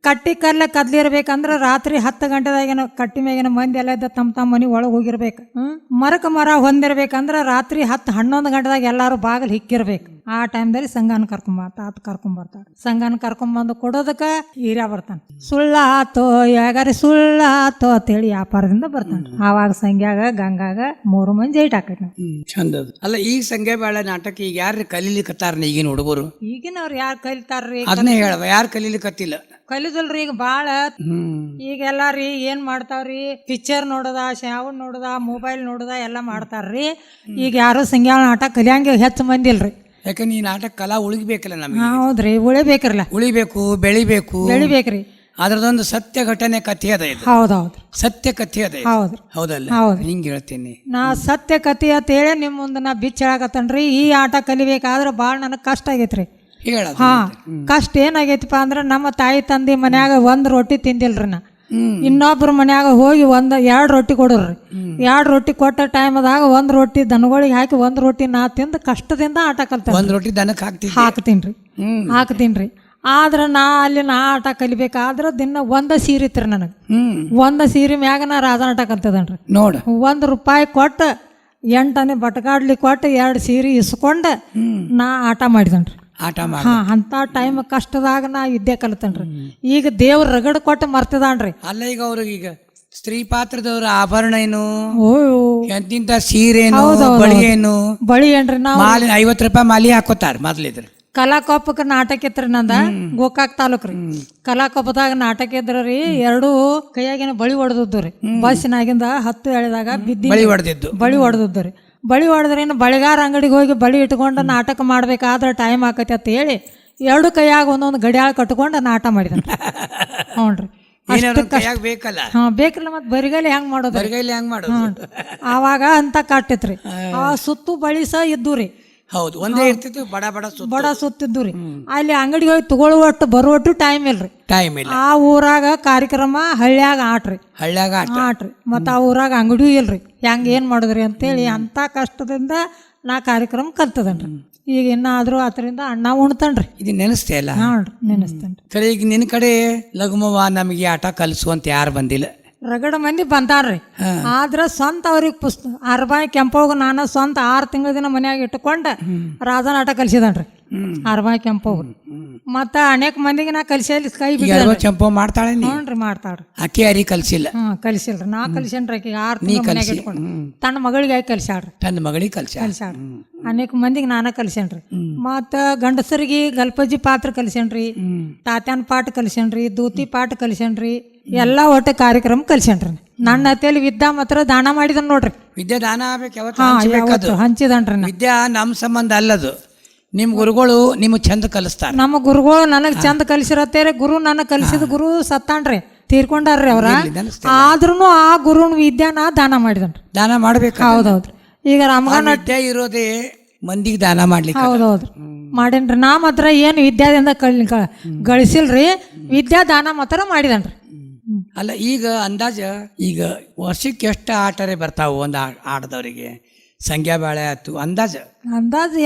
ಕಟ್ಟಿ ಕರ್ಲ ಕದ್ಲಿರ್ಬೇಕಂದ್ರ ರಾತ್ರಿ 10 ಗಂಟೆದಾಗೇನ ಕಟ್ಟಿ ಮ್ಯಾಗಿನ ಮಂದಿ ಎಲ್ಲ ಇದ್ದ ತಮ್ಮ ಮನೆ ಒಳಗೆ ಹೋಗಿರ್ಬೇಕು. ಮರಕ ಮರ ಹೊಂದಿರ್ಬೇಕಂದ್ರ ರಾತ್ರಿ 10-11 ಗಂಟೆದಾಗ ಎಲ್ಲಾರು ಬಾಗಿಲು ಹಿಕ್ಕಿರ್ಬೇಕು. ಆ ಟೈಮ್ದಲ್ಲಿ ಸಂಘನ ಕರ್ಕೊಂಬರ್ತಾರ. ಸಂಘನ ಕರ್ಕೊಂಬಂದು ಕೊಡೋದಕ್ಕ ಹೀರ್ಯ ಬರ್ತಾನೆ. ಸುಳ್ಳಾತೋ ಯಾಗಾರಿ ಸುಳ್ಳಾತೋ ಅಂತೇಳಿ ವ್ಯಾಪಾರದಿಂದ ಬರ್ತಾನೆ. ಆವಾಗ ಸಂಘ್ಯಾಗ ಗಂಗಾಗ 3 ಮಂದಿ ಜೈಟ್ ಹಾಕೈತಿ. ಚಂದ ಅಲ್ಲ. ಈಗ ಸಂಘ ಬೇಳ ನಾಟಕ ಈಗ ಯಾರು ಕಲೀಲಿಕತ್ತಾರ ಈಗಿನ ಹುಡುಗರು? ಈಗಿನವ್ರು ಯಾರು ಕಲಿತಾರ್ರಿ? ಅದನ್ನೇ ಹೇಳವ, ಯಾರು ಕಲೀಲಿಕತ್ತಿಲ್ಲ. ಕಲಿದಲ್ರಿ ಈಗ ಬಾಳ. ಈಗೆಲ್ಲಾರಿ ಏನ್ ಮಾಡ್ತಾವ್ರಿ, ಪಿಕ್ಚರ್ ನೋಡದ, ಶಾವಣ್ ನೋಡದ, ಮೊಬೈಲ್ ನೋಡದ ಎಲ್ಲ ಮಾಡ್ತಾರ್ರಿ. ಈಗ ಯಾರು ಸಂಘ ನಾಟಕ ಕಲಿಯಂಗೆ ಹೆಚ್ಚು ಮಂದಿ ಇಲ್ರಿ. ಯಾಕಂದ್ರೆ ಈ ನಾಟಕ ಕಲಾ ಉಳಿಬೇಕಲ್ಲ ನಮಗೆ. ಹೌದ್ರಿ, ಬೆಳಿಬೇಕ್ರಿ. ಅದ್ರದೊಂದು ಸತ್ಯ ಘಟನೆ ಕಥೆ ಅದ ಇದು. ಹೌದೌದ್ರಿ, ಸತ್ಯ ಕಥೆ ಅದ. ಹೌದಲ್ಲ? ಹಿಂಗ ಹೇಳ್ತೀನಿ ನಾ ಸತ್ಯ ಕಥೆ ಅಂತ ಹೇಳಿ ನಿಮ್ ಮುಂದೆ ನಾ ಬಿಚ್ಚ ಹೇಳಕತ್ತನ್ರಿ. ಈ ಆಟ ಕಲಿಬೇಕಾದ್ರೆ ಬಾಳ ನನಗ್ ಕಷ್ಟ ಆಗೈತ್ರಿ. ಕಷ್ಟ ಏನಾಗೈತಿಪ್ಪ ಅಂದ್ರ ನಮ್ಮ ತಾಯಿ ತಂದಿ ಮನ್ಯಾಗ 1 ರೊಟ್ಟಿ ತಿಂದಿಲ್ರಿ. ನಾ ಇನ್ನೊಬ್ರ ಮನ್ಯಾಗ ಹೋಗಿ 2 ರೊಟ್ಟಿ ಕೊಡ್ರಿ. 2 ರೊಟ್ಟಿ ಕೊಟ್ಟ ಟೈಮದಾಗ 1 ರೊಟ್ಟಿ ದನಗಳಿಗೆ ಹಾಕಿ 1 ರೊಟ್ಟಿ ನಾ ತಿಂದು ಕಷ್ಟದಿಂದ ಆಟ ಕಲ್ತ. 1 ರೊಟ್ಟಿ ದನಕ್ಕೆ ಹಾಕ್ತೀನ್ರಿ. ಆದ್ರೆ ನಾ ಆಟ ಕಲಿಬೇಕಾದ್ರೆ ದಿನ ಒಂದ ಸೀರೆ ಇತ್ರಿ ನನಗೆ. ಒಂದ ಸೀರೆ ಮ್ಯಾಗ ನಾ ರಾಧಾನಾಟ ಕಲ್ತದನ್ರಿ. ನೋಡ ₹1 ಕೊಟ್ಟು 8 ಬಟಗಾಡ್ಲಿ ಕೊಟ್ಟು 2 ಸೀರೆ ಇಸ್ಕೊಂಡು ನಾ ಆಟ ಮಾಡಿದನ್ರಿ. ಆಟ ಮಾಡಿ ಅಂತ ಟೈಮ್ ಕಷ್ಟದಾಗ ನಾ ವಿದ್ಯೆ ಕಲಿತನ್ರಿ. ಈಗ ದೇವ್ರ ರಗಡ್ ಕೊಟ್ಟು ಮರ್ತದಾನ್ರಿ. ಅಲ್ಲ ಈಗ ಅವ್ರಿಗೆ ಈಗ ಸ್ತ್ರೀ ಪಾತ್ರದವ್ರ ಆಭರಣ ಏನು, ಓ ಎಂತಿಂತ ಸೀರೆನು, ಬಳಿ ಏನು, ಬಳಿ ಏನ್ರಿ ನಾವು ಮಾಲಿ ₹50 ಮಾಲಿ ಹಾಕೋತಾರ ಮೊದ್ಲಿದ್ರ. ಕಲಾಕೋಪಕ್ಕೆ ನಾಟಕ ಇತ್ರಿ ನಂದ, ಗೋಕಾಕ್ ತಾಲೂಕ್ರಿ. ಕಲಾಕೋಪದಾಗ ನಾಟಕ ಇದ್ರಿ, 2 ಕೈಯಾಗಿನ ಬಳಿ ಹೊಡೆದದ್ದು ರೀ. ಬಸ್ಸಿನಾಗಿಂದ 10 ಎಳೆದಾಗ ಬಿದ್ದಿ ಬಳಿ ಹೊಡೆದಿದ್ದು. ಬಳಿ ಹೊಡೆದದ್ದು ರೀ. ಬಳಿ ಹೊಡೆದ್ರೇನು ಬಳಿಗಾರ ಅಂಗಡಿಗೆ ಹೋಗಿ ಬಳಿ ಇಟ್ಕೊಂಡು ನಾಟಕ ಮಾಡ್ಬೇಕಾದ್ರೆ ಟೈಮ್ ಆಕತಿ ಅಂತ ಹೇಳಿ 2 ಕೈಯಾಗ ಒಂದೊಂದು ಗಡಿಯಾಳ ಕಟ್ಕೊಂಡು ನಾಟ ಮಾಡಿದ. ಹ್ಞೂ ರೀ. ಬೇಕಲ್ಲ. ಬೇಕಲ್ಲ, ಮತ್ತೆ ಬರಿಗೈಲಿ ಹೆಂಗ್ ಮಾಡೋದು, ಬರಿಗೈಲಿ ಹೆಂಗ್ ಮಾಡೋದು. ಆವಾಗ ಅಂತ ಕಟ್ಟಿತ್ರಿ. ಆ ಸುತ್ತು ಬಳಿ ಸಹ ಇದ್ದು ರೀ. ಹೌದು, ಒಂದೇ ಇರ್ತಿತ್ತು, ಬಡ ಸುತ್ತಿದ್ದು ರೀ. ಅಲ್ಲಿ ಅಂಗಡಿಗೆ ಹೋಗಿ ತಗೊಳ್ಳುವಟ್ಟು ಬರುವಟ್ಟು ಟೈಮ್ ಇಲ್ರಿ. ಟೈಮ್ ಇಲ್ಲ. ಆ ಊರಾಗ ಕಾರ್ಯಕ್ರಮ ಹಳ್ಳ್ಯಾಗ ಹಳ್ಳ್ಯಾಗ ಆಟ್ರಿ. ಮತ್ತು ಆ ಊರಾಗ ಅಂಗಡಿಯೂ ಇಲ್ರಿ. ಹೆಂಗೆ ಏನು ಮಾಡಿದ್ರಿ ಅಂತೇಳಿ ಅಂಥ ಕಷ್ಟದಿಂದ ನಾ ಕಾರ್ಯಕ್ರಮ ಕಲ್ತದನ್ರಿ. ಈಗ ಇನ್ನಾದ್ರೂ ಅದರಿಂದ ಅಣ್ಣ ಉಣ್ತಾನ್ರಿ. ಇದು ನೆನೆಸ್ತೇ ಅಲ್ಲ? ಹಾಂ ನೆನೆಸ್ತೇನ್ರಿ. ಸರಿ, ಈಗ ನಿನ್ನ ಕಡೆ ಲಘುಮವ್ವ ನಮಗೆ ಆಟ ಕಲಿಸುವಂತ ಯಾರು ಬಂದಿಲ್ಲ? ರಗಡ ಮಂದಿ ಬಂದಾರ್ರಿ. ಆದ್ರೆ ಸ್ವಂತ ಅವ್ರಿಗೆ ಅರ್ಬಾಯಿ ಕೆಂಪೋಗ ನಾನು ಸ್ವಂತ 6 ತಿಂಗಳ ದಿನ ಮನ್ಯಾಗ ಇಟ್ಕೊಂಡು ರಾಧಾನಾಟ ಕಲಿಸಿದನ್ರಿ. ಅರ್ಬಾಯಿ ಕೆಂಪೋಗ ಮತ್ತ ಅನೇಕ ಮಂದಿಗೆ ನಾ ಕಲಿಸಿ ಕೈ ಬಿಟ್ಟು ಚಂಪೋ ಮಾಡ್ತಾಳೆ. ಹ್ಞೂ ಮಾಡ್ತಾಳ್ರಿ. ಅಕ್ಕಿ ಯಾರಿಗೆ ಕಲಿಸಿಲ್ಲ? ಕಲಿಸಿಲ್ರಿ. ನಾ ಕಲಿಸೇನ್ರಿ. ಆಕಿಗೆ 6 ತಿಂಗಳ ಮನ್ಯಾಗ ಇಟ್ಕೊಂಡು ತನ್ನ ಮಗಳಿಗೆ ಆಗಿ ಕಲಿಸ್ಯಾಡ್ರಿ. ತನ್ನ ಮಗಳಿಗೆ ಕಲಿಸ್ಯಾಡ್ರಿ. ಅನೇಕ ಮಂದಿಗೆ ನಾನ ಕಲಿಸೇನ್ರಿ. ಮತ್ತು ಗಂಡಸರಿಗೆ ಗಲ್ಪಜ್ಜಿ ಪಾತ್ರ ಕಲಿಸೇನ್ರಿ, ತಾತ್ಯಾನ ಪಾಠ ಕಲಿಸೇನ್ರಿ, ದೂತಿ ಪಾಠ ಕಲಿಸೇನ್ರಿ, ಎಲ್ಲ ಒಟ್ಟು ಕಾರ್ಯಕ್ರಮ ಕಲಿಸೇನ್ರಿ. ನನ್ನ ಹತ್ತಿಯಲ್ಲಿ ವಿದ್ಯಾ ಮಾತ್ರ ದಾನ ಮಾಡಿದನ್ ನೋಡ್ರಿ. ವಿದ್ಯೆ ದಾನ ಆಗ್ಬೇಕು, ಹಂಚಿದನ್ರಿ. ವಿದ್ಯಾ ನಮ್ಮ ಸಂಬಂಧ ಅಲ್ಲದು. ನಿಮ್ಮ ಗುರುಗಳು ನಿಮ್ಗೆ ಚಂದ ಕಲಿಸ್ತಾರ. ನಮ್ಮ ಗುರುಗಳು ನನಗೆ ಚಂದ ಕಲಿಸಿರತ್ತೇರಿ. ಗುರು ನನಗೆ ಕಲಿಸಿದ ಗುರು ಸತ್ತಾನ್ರಿ, ತೀರ್ಕೊಂಡಾರ್ರಿ ಅವ್ರ. ಆದ್ರೂ ಆ ಗುರುನ ವಿದ್ಯಾನ ದಾನ ಮಾಡಿದನ್ರಿ. ದಾನ ಮಾಡ್ಬೇಕು. ಹೌದೌದ್ರಿ. ಈಗ ರಾಮಗಾನ ವಿದ್ಯೆ ಇರೋದೇ ಮಂದಿಗೆ ದಾನ ಮಾಡ್ಲಿಕ್ಕೆ. ಹೌದೌದ್ರಿ ಮಾಡೇನ್ರಿ. ನಾ ಮಾತ್ರ ಏನು ವಿದ್ಯಾದಿಂದ ಗಳಿಸಿಲ್ರಿ, ವಿದ್ಯಾ ದಾನ ಮಾತ್ರ ಮಾಡಿದನ್ರಿ. ಅಲ್ಲ, ಈಗ ಅಂದಾಜ ಈಗ ವರ್ಷಕ್ಕೆ ಎಷ್ಟು ಆಟರೇ ಬರ್ತಾವು ಒಂದು ಆಟದವರಿಗೆ? ಸಂಖ್ಯಾ ಬಾಳೆ ಆಯ್ತು ಅಂದಾಜು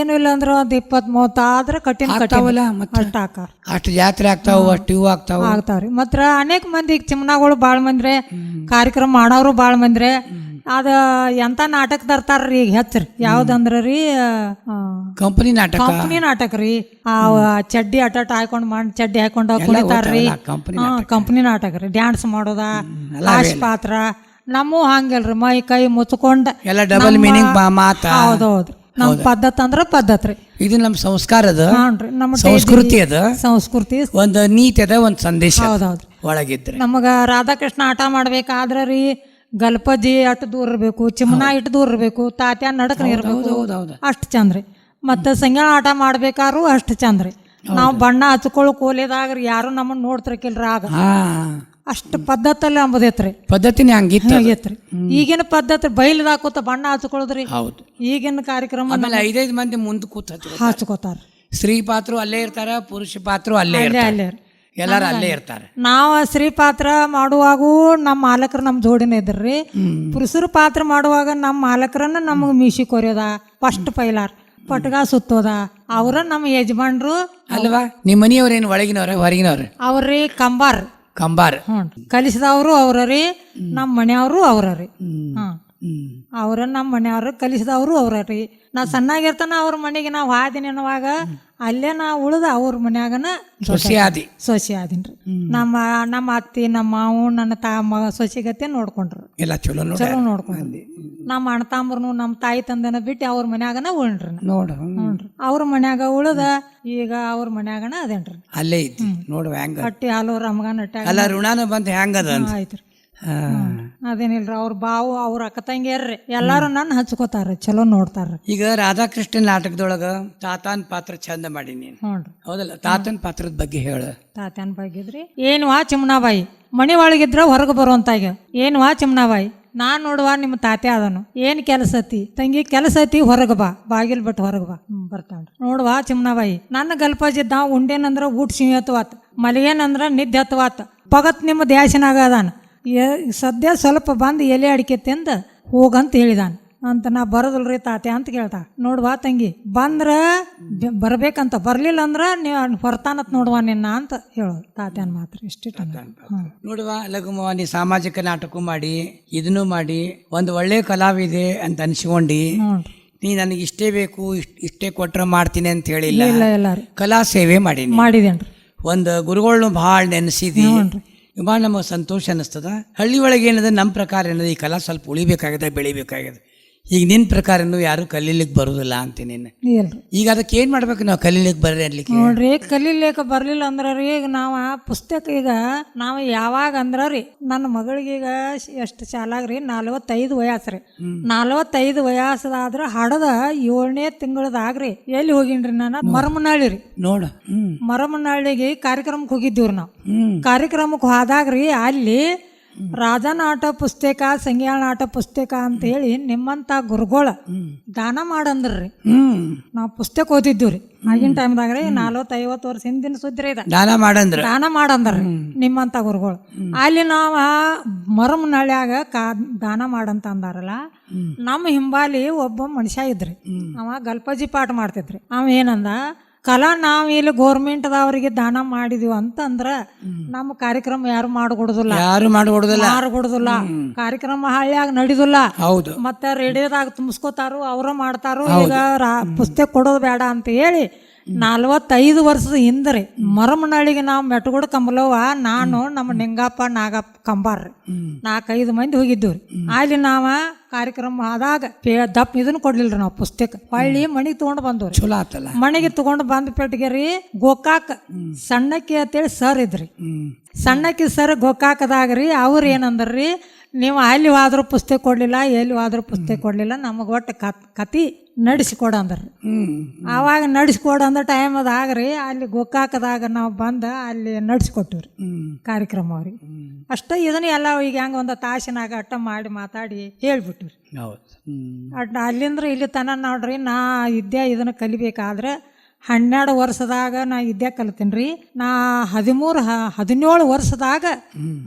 ಏನು ಇಲ್ಲ ಅಂದ್ರೆ ಒಂದು 20-30 ಆದ್ರೆ ಕಠಿಣ ಆಗ್ತಾವಲ್ಲ. ಅಷ್ಟು ಹಾಕಾರ, ಅಷ್ಟು ಜಾತ್ರೆ ಆಗ್ತಾವು, ಅಷ್ಟು ಇವು ಆಗ್ತಾವ್ರಿ. ಮಾತ್ರ ಅನೇಕ ಮಂದಿ ಈಗ ಚಿಮ್ನಾಗಳು ಭಾಳ ಮಂದ್ರೆ, ಕಾರ್ಯಕ್ರಮ ಮಾಡೋರು ಭಾಳ ಮಂದ್ರೆ. ಅದ ಎಂತ ನಾಟಕ ತರ್ತಾರ್ರಿ ಈಗ ಹೆಚ್ಚ್ರಿ. ಯಾವ್ದಂದ್ರ ರೀ ಕಂಪನಿ ನಾಟಕ ರೀ. ಆ ಚಡ್ಡಿ ಅಟ್ಟ ಹಾಕೊಂಡು ಚಡ್ಡಿ ಹಾಕೊಂಡು ಕುಣಿತಾರ್ರಿ. ಕಂಪನಿ ನಾಟಕ ರೀ. ಡ್ಯಾನ್ಸ್ ಮಾಡೋದ, ಹಾಸ್ಯ ಪಾತ್ರ. ನಮ್ಮ ಹಂಗಲ್ರಿ, ಮೈ ಕೈ ಮುಚ್ಕೊಂಡ ಎಲ್ಲ ಡಬಲ್ ಮೀನಿಂಗ್ ಮಾತ. ಹೌದೌದ್ರಿ. ನಮ್ಮ ಪದ್ಧತಿ ಅಂದ್ರ ಪದ್ಧತಿ. ಇದು ನಮ್ಮ ಸಂಸ್ಕಾರದ, ನಮ್ಮ ಸಂಸ್ಕೃತಿ ಅದ. ಸಂಸ್ಕೃತಿ ಒಂದು ನೀತಿ ಅದ, ಒಂದು ಸಂದೇಶ ಹೌದೌದ್ರಿ ಒಳಗಿದ್ರೆ. ನಮಗ ರಾಧಾಕೃಷ್ಣ ಆಟ ಮಾಡ್ಬೇಕಾದ್ರ ರೀ ಗಲ್ಪಜ್ಜಿ ಅಷ್ಟು ದೂರ ಇರಬೇಕು, ಚಿಮ್ನಾ ಇಟ್ಟು ದೂರ ಇರಬೇಕು, ತಾತ್ಯ ನಡಕನ ಇರಬೇಕು, ಅಷ್ಟು ಚಂದ್ರಿ. ಮತ್ತು ಸಂಗ್ಯಾಳ ಆಟ ಮಾಡ್ಬೇಕಾದ್ರು ಅಷ್ಟು ಚಂದ್ರಿ. ನಾವು ಬಣ್ಣ ಹಚ್ಕೊಳ್ಳೋ ಕೋಲೆದಾಗ್ರಿ ಯಾರು ನಮ್ಮನ್ನ ನೋಡ್ತಿರ್ಕಿಲ್ರಿ. ಆಗ ಅಷ್ಟು ಪದ್ಧತಿಯಲ್ಲಿ ಅಂಬದೈತ್ರಿ. ಪದ್ಧತಿನೇ ಹಂಗಿತ್ತು. ಈಗಿನ ಪದ್ಧತಿ ಬೈಲ್ದಾಗ ಕೂತ ಬಣ್ಣ ಹಚ್ಕೊಳ್ಳೋದ್ರಿ. ಹೌದು. ಈಗಿನ ಕಾರ್ಯಕ್ರಮ 5-5 ಮಂದಿ ಮುಂದೆ ಕೂತ ಹಚ್ಕೋತಾರ. ಸ್ತ್ರೀ ಪಾತ್ರ ಅಲ್ಲೇ ಇರ್ತಾರ, ಪುರುಷ ಪಾತ್ರ ಅಲ್ಲೇ ಎಲ್ಲಾರು ಅಲ್ಲೇ ಇರ್ತಾರೆ. ನಾವು ಸ್ತ್ರೀ ಪಾತ್ರ ಮಾಡುವಾಗೂ ನಮ್ಮ ಮಾಲಕರು ನಮ್ಮ ಜೋಡಿನ ಇದ್ರಿ. ಪುರುಷರ ಪಾತ್ರ ಮಾಡುವಾಗ ನಮ್ಮ ಮಾಲಕರನ್ನ ನಮಗೆ ಮೀಸಿ ಕೊರಿಯೋದ, ಫಸ್ಟ್ ಪೈಲಾರ್ ಪಟ್ಗ ಸುತ್ತೋದ, ಅವ್ರ ನಮ್ಮ ಯಜಮಾನ್ರು ಅಲ್ವಾ? ನಿಮ್ಮ ಮನೆಯವ್ರೇನು ಒಳಗಿನವ್ರ ಹೊರಗಿನವ್ರ? ಅವ್ರಿ ಕಂಬಾರ್. ಕಲಿಸಿದವರು ಅವ್ರೀ, ನಮ್ಮ ಮನೆಯವರು ಅವ್ರೀ. ಅವ್ರ ನಮ್ಮ ಮನೆಯವ್ರು ಕಲಿಸಿದವರು ಅವ್ರೀ. ನಾ ಸಣ್ಣಾಗಿರ್ತಾನ ಅವ್ರ ಮನೆಗೆ ನಾವು ಹಾದಿನ ಅನ್ನುವಾಗ ಅಲ್ಲೇ ನಾ ಉಳ್ದ ಅವ್ರ ಮನ್ಯಾಗನ ಸೊಸೆ ಆದಿನ್ರಿ. ನಮ್ಮ ಅತ್ತಿ, ನಮ್ಮ ಮಾವು, ನನ್ನ ಸೊಸೆಗತ್ತೆ ನೋಡ್ಕೊಂಡ್ರು. ಎಲ್ಲ ಚಲೋ ನೋಡ್ಕೊಂಡ್ರಿ. ನಮ್ಮ ಅಣ್ಣ ತಾಂಬ್ರನು ನಮ್ಮ ತಾಯಿ ತಂದೆನ ಬಿಟ್ಟು ಅವ್ರ ಮನ್ಯಾಗನ ಉಳ್ರಿ. ನೋಡ್ರಿ ಅವ್ರ ಮನ್ಯಾಗ ಉಳ್ದ ಈಗ ಅವ್ರ ಮನ್ಯಾಗನ ಅದೇನ್ರಿ. ಅಲ್ಲೇ ಐತಿ ನೋಡುವ ಕಟ್ಟಿ ಹಾಲು ರಮಗಾನ ಅಲ್ಲ ಋಣಾನ ಬಂತ ಹೆಂಗದ ಆಯ್ತ್ರಿ. ಅದೇನಿಲ್ರಿ. ಅವ್ರ ಬಾವು ಅವ್ರ ಅಕ್ಕ ತಂಗಿಯರ್ರಿ ಎಲ್ಲಾರು ನನ್ನ ಹಚ್ಕೋತಾರ್ರಿ, ಚಲೋ ನೋಡ್ತಾರ್ರಿ. ಈಗ ರಾಧಾಕೃಷ್ಣ ನಾಟಕದೊಳಗ ತಾತನ್ ಪಾತ್ರ ಚಂದ ಮಾಡಿ ನೀನು, ಹೌದಲ್ಲ? ತಾತನ್ ಪಾತ್ರದ ಬಗ್ಗೆ ಹೇಳ. ತಾತನ್ ಬಗ್ಗೆದ್ರಿ ಏನ್ವಾ ಚಿಮ್ನಾಬಾಯಿ ಮನಿ ಒಳಗಿದ್ರ ಹೊರಗೆ ಬರುವಂತಾಗ ಏನ್ವಾ ಚಿಮ್ನಾಬಾಯಿ ನಾನ್ ನೋಡುವ ನಿಮ್ಮ ತಾತೆ ಅದನು ಏನ್ ಕೆಲಸ ಐತಿ ತಂಗಿ, ಕೆಲಸ ಐತಿ ಹೊರಗ ಬಾ, ಬಾಗಿಲ್ ಬಿಟ್ಟು ಹೊರಗ ಬಾ. ಬರ್ತಾನ್ರಿ. ನೋಡುವ ಚಿಮ್ನಾಬಾಯಿ ನನ್ನ ಗಲ್ಪಜಿದ್ದ ಉಂಡೇನಂದ್ರ ಊಟ ಸಿಂಹತ್ವಾತ್, ಮಲಗೇನಂದ್ರ ನಿದ್ದೆ ಹತ್ವಾತ್, ಪಗತ್ ನಿಮ್ಮ ದ್ಯಾಸಿನಾಗ ಅದಾನ. ಸದ್ಯ ಸ್ವಲ್ಪ ಬಂದು ಎಲೆ ಅಡಿಕೆ ತಿಂದ ಹೋಗಂತ ಹೇಳಿದಾನ. ಅಂತ ನಾ ಬರೋದಿಲ್ರಿ ತಾತೆ ಅಂತ ಕೇಳ್ತಾ. ನೋಡ್ವಾ ತಂಗಿ ಬಂದ್ರ ಬರ್ಬೇಕಂತ, ಬರ್ಲಿಲ್ಲ ಅಂದ್ರ ನೀವು ಹೊರ್ತಾನತ್ ನೋಡುವ ನಿನ್ನ ಅಂತ ಹೇಳೋದು ತಾತ್ಯಾನ ಮಾತ್ರ. ಇಷ್ಟಿಟ್ಟು ನೋಡುವ ಲಘುಮವ, ನೀ ಸಾಮಾಜಿಕ ನಾಟಕ ಮಾಡಿ ಇದನ್ನು ಮಾಡಿ ಒಂದು ಒಳ್ಳೆ ಕಲಾವಿದೆ ಅಂತ ಅನ್ಸ್ಕೊಂಡಿ ನೀ ನನಗೆ ಇಷ್ಟೇ ಬೇಕು ಇಷ್ಟೇ ಕೊಟ್ರೆ ಮಾಡ್ತೀನಿ ಅಂತ ಹೇಳಿಲ್ಲ. ಇಲ್ಲ ಇಲ್ಲ ರೀ, ಕಲಾ ಸೇವೆ ಮಾಡೀನಿ, ಮಾಡಿದೇನ್ರಿ. ಒಂದು ಗುರುಗಳನ್ನ ಭಾಳ ನೆನೆಸಿದಿ, ಭಾಳ ನಮಗೆ ಸಂತೋಷ ಅನ್ನಿಸ್ತದ. ಹಳ್ಳಿ ಒಳಗೆ ಏನದ ನಮ್ಮ ಪ್ರಕಾರ ಏನದ ಈ ಕಲಾ ಸ್ವಲ್ಪ ಉಳಿಬೇಕಾಗಿದೆ, ಬೆಳಿಬೇಕಾಗಿದೆ. ಈಗ ನಿನ್ನ ಪ್ರಕಾರನು ಯಾರು ಕಲೀಲಿಕ್ಕೆ ಬರೋದಿಲ್ಲ ಅಂತೀನಿ. ಇಲ್ರಿ, ಈಗ ಅದಕ್ಕೆ ಏನು ಮಾಡ್ಬೇಕು ನಾವು ಕಲೀಲಿಕ್ಕೆ ಬರ್ರಿ ಅನ್ಲಿಕ್ಕೆ? ನೋಡ್ರಿ ಕಲೀಲಿಕ್ಕೆ ಬರ್ಲಿಲ್ಲ ಅಂದ್ರ ರೀ, ಈಗ ನಾವು ಪುಸ್ತಕ ಈಗ ನಾವು ಯಾವಾಗ ಅಂದ್ರ ರೀ, ನನ್ನ ಮಗಳಿಗೀಗ ಎಷ್ಟು ಚಾಲಾಗ್ರಿ 45 ವಯಸ್ಸು ರೀ. 45 ವಯಸ್ಸಾದ್ರ ಹಡದ 7ನೇ ತಿಂಗಳದಾಗ್ರಿ ಎಲ್ಲಿ ಹೋಗಿನ್ರಿ ನಾನು? ಮರಮನಹಳ್ಳಿ ರೀ. ನೋಡ ಮರಮನಹಳ್ಳಿಗೆ ಕಾರ್ಯಕ್ರಮಕ್ಕೆ ಹೋಗಿದ್ದೀವ್ರಿ ನಾವು. ಕಾರ್ಯಕ್ರಮಕ್ಕೆ ಹೋದಾಗ್ರಿ ಅಲ್ಲಿ ರಾಜನಾಟ ಪುಸ್ತಕ, ಸಂಗ್ಯಾಳ ನಾಟ ಪುಸ್ತಕ ಅಂತ ಹೇಳಿ ನಿಮ್ಮಂತ ಗುರುಗಳ ದಾನ ಮಾಡಂದ್ರಿ. ನಾವು ಪುಸ್ತಕ ಓದಿದ್ದೀವ್ರಿ ಆಗಿನ ಟೈಮ್ದಾಗ್ರಿ, 40-50 ವರ್ಷ ಹಿಂದಿನ ಸುದ್ರಿ ಇದ. ದಾನ ಮಾಡಂದ್ರಿ ನಿಮ್ಮಂತ ಗುರುಗಳು. ಅಲ್ಲಿ ನಾವ ಮರಮನಹಳ್ಳಿಯಾಗ ದಾನ ಮಾಡಂತ ಅಂದಾರಲ್ಲ, ನಮ್ಮ ಹಿಂಬಾಲಿ ಒಬ್ಬ ಮನುಷ್ಯ ಇದ್ರಿ. ಅವ ಗಲ್ಪಜಿ ಪಾಠ ಮಾಡ್ತಿದ್ರಿ. ಅವ ಏನಂದ, ಕಲಾ ನಾವು ಇಲ್ಲಿ ಗೋರ್ಮೆಂಟ್ದವ್ರಿಗೆ ದಾನ ಮಾಡಿದೀವಿ ಅಂತಂದ್ರ ನಮ್ಮ ಕಾರ್ಯಕ್ರಮ ಯಾರು ಮಾಡ್ಕೊಡುದಿಲ್ಲ, ಕಾರ್ಯಕ್ರಮ ಹಳ್ಳಿಯಾಗ ನಡಿದಿಲ್ಲ. ಮತ್ತೆ ರೇಡಿಯೋದಾಗ ತುಂಬಿಸ್ಕೋತಾರು, ಅವ್ರ ಮಾಡ್ತಾರು. ಈಗ ಪುಸ್ತಕ ಕೊಡೋದು ಬೇಡ ಅಂತ ಹೇಳಿ 45 ವರ್ಷದ ಹಿಂದ್ರಿ ಮರಮನಹಳ್ಳಿಗೆ ನಾವು ಮೆಟಗೋಡ ಕಂಬಲವ್ವ, ನಾನು ನಮ್ಮ ನಿಂಗಪ್ಪ ನಾಗಪ್ಪ ಕಂಬಾರ್ರಿ 4-5 ಮಂದಿ ಹೋಗಿದ್ದೀವ್ರಿ. ಅಲ್ಲಿ ನಾವ ಕಾರ್ಯಕ್ರಮ ಆದಾಗ ದಪ್ಪ ಇದನ್ನ ಕೊಡ್ಲಿಲ್ರಿ ನಾವು ಪುಸ್ತಕ. ಹೊಳ್ಳಿ ಮನೆಗೆ ತಗೊಂಡು ಬಂದವ್ರಿ. ಚಲೋ ಆತಲ್ಲ. ಮನೆಗೆ ತಗೊಂಡು ಬಂದ ಪೆಟ್ಟಿಗೆ ರೀ ಗೋಕಾಕ್ ಸಣ್ಣಕ್ಕಿ ಅಂತೇಳಿ ಸರ್ ಇದ್ರಿ. ಸಣ್ಣಕ್ಕಿ ಸರ್ ಗೋಕಾಕದಾಗ್ರಿ ಅವ್ರು ಏನಂದ್ರಿ, ನೀವು ಅಲ್ಲಿ ಹೋದ್ರೂ ಪುಸ್ತಕ ಕೊಡ್ಲಿಲ್ಲ, ಎಲ್ಲಿ ಹೋದ್ರೂ ಪುಸ್ತಕ ಕೊಡ್ಲಿಲ್ಲ, ನಮಗೆ ಒಟ್ಟು ಕತಿ ನಡೆಸಿಕೊಡ ಅಂದ್ರಿ. ಆವಾಗ ನಡೆಸಿಕೊಡ ಅಂದ ಟೈಮ್ ಅದಾಗ್ರಿ ಅಲ್ಲಿ ಗೋಕಾಕದಾಗ ನಾವು ಬಂದ ಅಲ್ಲಿ ನಡೆಸಿಕೊಟ್ಟಿವ್ರಿ ಕಾರ್ಯಕ್ರಮ ಅವ್ರಿಗೆ. ಅಷ್ಟ ಇದನ್ನ ಎಲ್ಲ ಈಗ ಹೆಂಗ ಒಂದು ತಾಸಿನಾಗ ಅಟ್ಟ ಮಾಡಿ ಮಾತಾಡಿ ಹೇಳ್ಬಿಟ್ಟಿವ್ರಿ. ಅಲ್ಲಿಂದ್ರ ಇಲ್ಲಿ ತನ ನೋಡ್ರಿ, ನಾ ಇದನ್ನ ಕಲಿಬೇಕಾದ್ರೆ 12 ವರ್ಷದಾಗ ನಾ ವಿದ್ಯೆ ಕಲಿತೀನಿ ರೀ. ನಾ 17 ವರ್ಷದಾಗ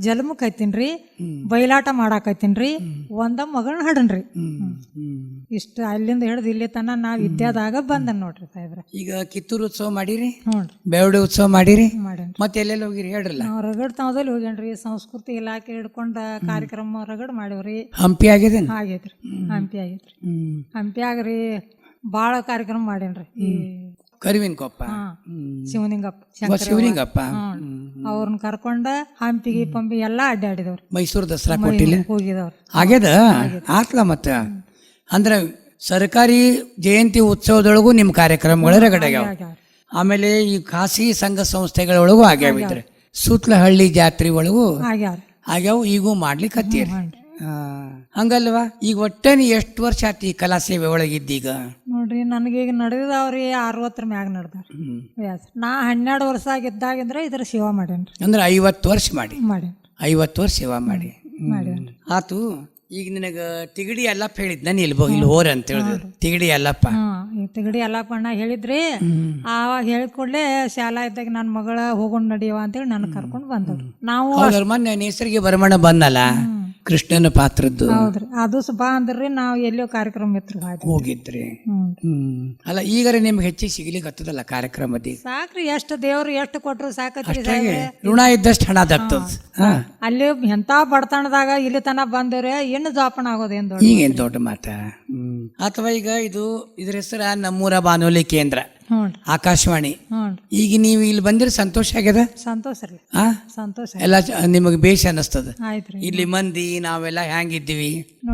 ಜನ್ಮಕ್ಕೆ ಐತೀನಿ ರೀ, ಬಯಲಾಟ ಮಾಡಾಕೈತೀನಿ ರೀ, ಒಂದ ಮಗಳನ್ನ ಹಡನ್ರಿ. ಇಷ್ಟ ಅಲ್ಲಿಂದ ಹಿಡ್ದು ಇಲ್ಲಿ ತನ ನಾ ವಿದ್ಯಾದಾಗ ಬಂದನ್ ನೋಡ್ರಿ ಸಾಹೇಬ್ರ. ಈಗ ಕಿತ್ತೂರು ಉತ್ಸವ ಮಾಡಿರಿ, ಬೇವಡೆ ಉತ್ಸವ ಮಾಡಿರಿ, ಮತ್ತೆ ಎಲ್ಲೆಲ್ಲ ಹೋಗಿರಿ ಹೇಳ್ರಲ್ಲ? ನಾವು ರಗಡ್ ತಾವದಲ್ಲಿ ಹೋಗ್ಯಾನ್ರಿ. ಸಂಸ್ಕೃತಿ ಇಲಾಖೆ ಹಿಡ್ಕೊಂಡ ಕಾರ್ಯಕ್ರಮ ರಗಡ್ ಮಾಡೇವ್ರಿ. ಹಂಪಿ ಆಗೈತ್ರಿ? ಹಂಪಿ ಆಗೈತ್ರಿ. ಹಂಪಿಯಾಗ್ರಿ ಭಾಳ ಕಾರ್ಯಕ್ರಮ ಮಾಡೇನ್ರಿ. ಕರಿವಿನಕೊಪ್ಪ, ಶಿವಲಿಂಗಪ್ಪ ಅವ್ರನ್ನ ಕರ್ಕೊಂಡ ಹಂಪಿಗೆ ಪಂಪಿ ಎಲ್ಲಾ ಅಡ್ಡಾಡಿದವ್ರಿ. ಮೈಸೂರು ದಸರಾ ಕೊಟ್ಟಿಲ್ಲ ಹೋಗಿದವ್ರಿ. ಆಗ್ಯದ ಆತ್ಲ. ಮತ್ತೆ ಅಂದ್ರೆ ಸರ್ಕಾರಿ ಜಯಂತಿ ಉತ್ಸವದೊಳಗೂ ನಿಮ್ಮ ಕಾರ್ಯಕ್ರಮಗಳು ರಗಡಾಗ್ಯಾವ. ಆಮೇಲೆ ಈ ಖಾಸಗಿ ಸಂಘ ಸಂಸ್ಥೆಗಳೊಳಗೂ ಆಗ್ಯಾವಿದ್ರೆ, ಸುತ್ತಲಹಳ್ಳಿ ಜಾತ್ರೆ ಒಳಗೂ ಆಗ್ಯಾವ. ಈಗೂ ಮಾಡ್ಲಿಕ್ಕೆ ಹತ್ತೀರಿ. ಹಂಗಲ್ವಾ? ಈಗ ಒಟ್ಟೆ ಎಷ್ಟು ವರ್ಷ ಆಯ್ತು ಈ ಕಲಾ ಸೇವೆ ಒಳಗಿದ್ದೀಗ? ನೋಡ್ರಿ ನನಗೀಗ ನಡೆದಿದಾವ್ರಿ 60 ಮ್ಯಾಗ ನಡೆದಾವ್ರಿ. ನಾ 12 ವರ್ಷ ಆಗಿದ್ದಾಗಿಂದ್ರೆ ಇದ್ರ ಸೇವಾ ಮಾಡೇನ್ರಿ. ಅಂದ್ರೆ 50 ವರ್ಷ ಮಾಡಿ 50 ವರ್ಷ ಸೇವಾ ಮಾಡಿ ಆತು. ಈಗ ನಿನಗ ತಿಗಡಿ ಎಲ್ಲಪ್ಪ ಹೇಳಿದ್ ನಾನು ಇಲ್ಲಿ ಹೋರ ಅಂತ ಹೇಳಿದ್ರು. ತಿಗಡಿ ಎಲ್ಲಪ್ಪ ಅಣ್ಣ ಹೇಳಿದ್ರಿ. ಆವಾಗ ಹೇಳಿದ ಕೂಡಲೇ ಶಾಲಾ ಇದ್ದಾಗ ನನ್ನ ಮಗಳ ಹೋಗೊಂಡ್ ನಡಿಯವ ಅಂತೇಳಿ ನನ್ನ ಕರ್ಕೊಂಡು ಬಂದವ್ರು. ನಾವು ಮೊನ್ನೆ ನೇಸರಿಗೆ ಬರಮಣ ಬಂದಲ್ಲ ಕೃಷ್ಣನ ಪಾತ್ರದ್ದು. ಹೌದ್ರಿ, ಅದು ಬಾ ಅಂದ್ರಿ. ನಾವು ಎಲ್ಲೋ ಕಾರ್ಯಕ್ರಮ ಇತ್ತು ಹೋಗಿದ್ರಿ. ಅಲ್ಲ ಈಗಾರ ನಿಮ್ಗೆ ಹೆಚ್ಚಿಗೆ ಸಿಗ್ಲಿಕ್ಕೆ ಹತ್ತದಲ್ಲ ಕಾರ್ಯಕ್ರಮದ? ಸಾಕ್ರಿ, ಎಷ್ಟು ದೇವ್ರು ಎಷ್ಟು ಕೊಟ್ರು ಸಾಕತ್ರಿ. ಋಣ ಇದ್ದಷ್ಟು ಹಣ ದಕ್ತದ. ಅಲ್ಲಿ ಎಂತ ಬಡತನದಾಗ ಇಲ್ಲಿ ತನ ಬಂದವ್ರೆ, ಏನು ಜಾಪಣ ಆಗೋದೇನ್ ದೊಡ್ಡ ಈಗೇನ್ ದೊಡ್ಡ ಮಾತ. ಅಥವಾ ಈಗ ಇದ್ರ ಹೆಸರ ನಮ್ಮೂರ ಬಾನುಲಿ ಕೇಂದ್ರ ಆಕಾಶವಾಣಿ. ಈಗ ನೀವು ಇಲ್ಲಿ ಬಂದಿರ ಸಂತೋಷ ಆಗ್ಯದ? ಸಂತೋಷ ರೀ, ಸಂತೋಷ. ಎಲ್ಲ ನಿಮಗೆ ಬೇಷ ಅನ್ನಿಸ್ತದ? ಇಲ್ಲಿ ಮಂದಿ ನಾವೆಲ್ಲ ಹೆಂಗಿದ್ದೀವಿ,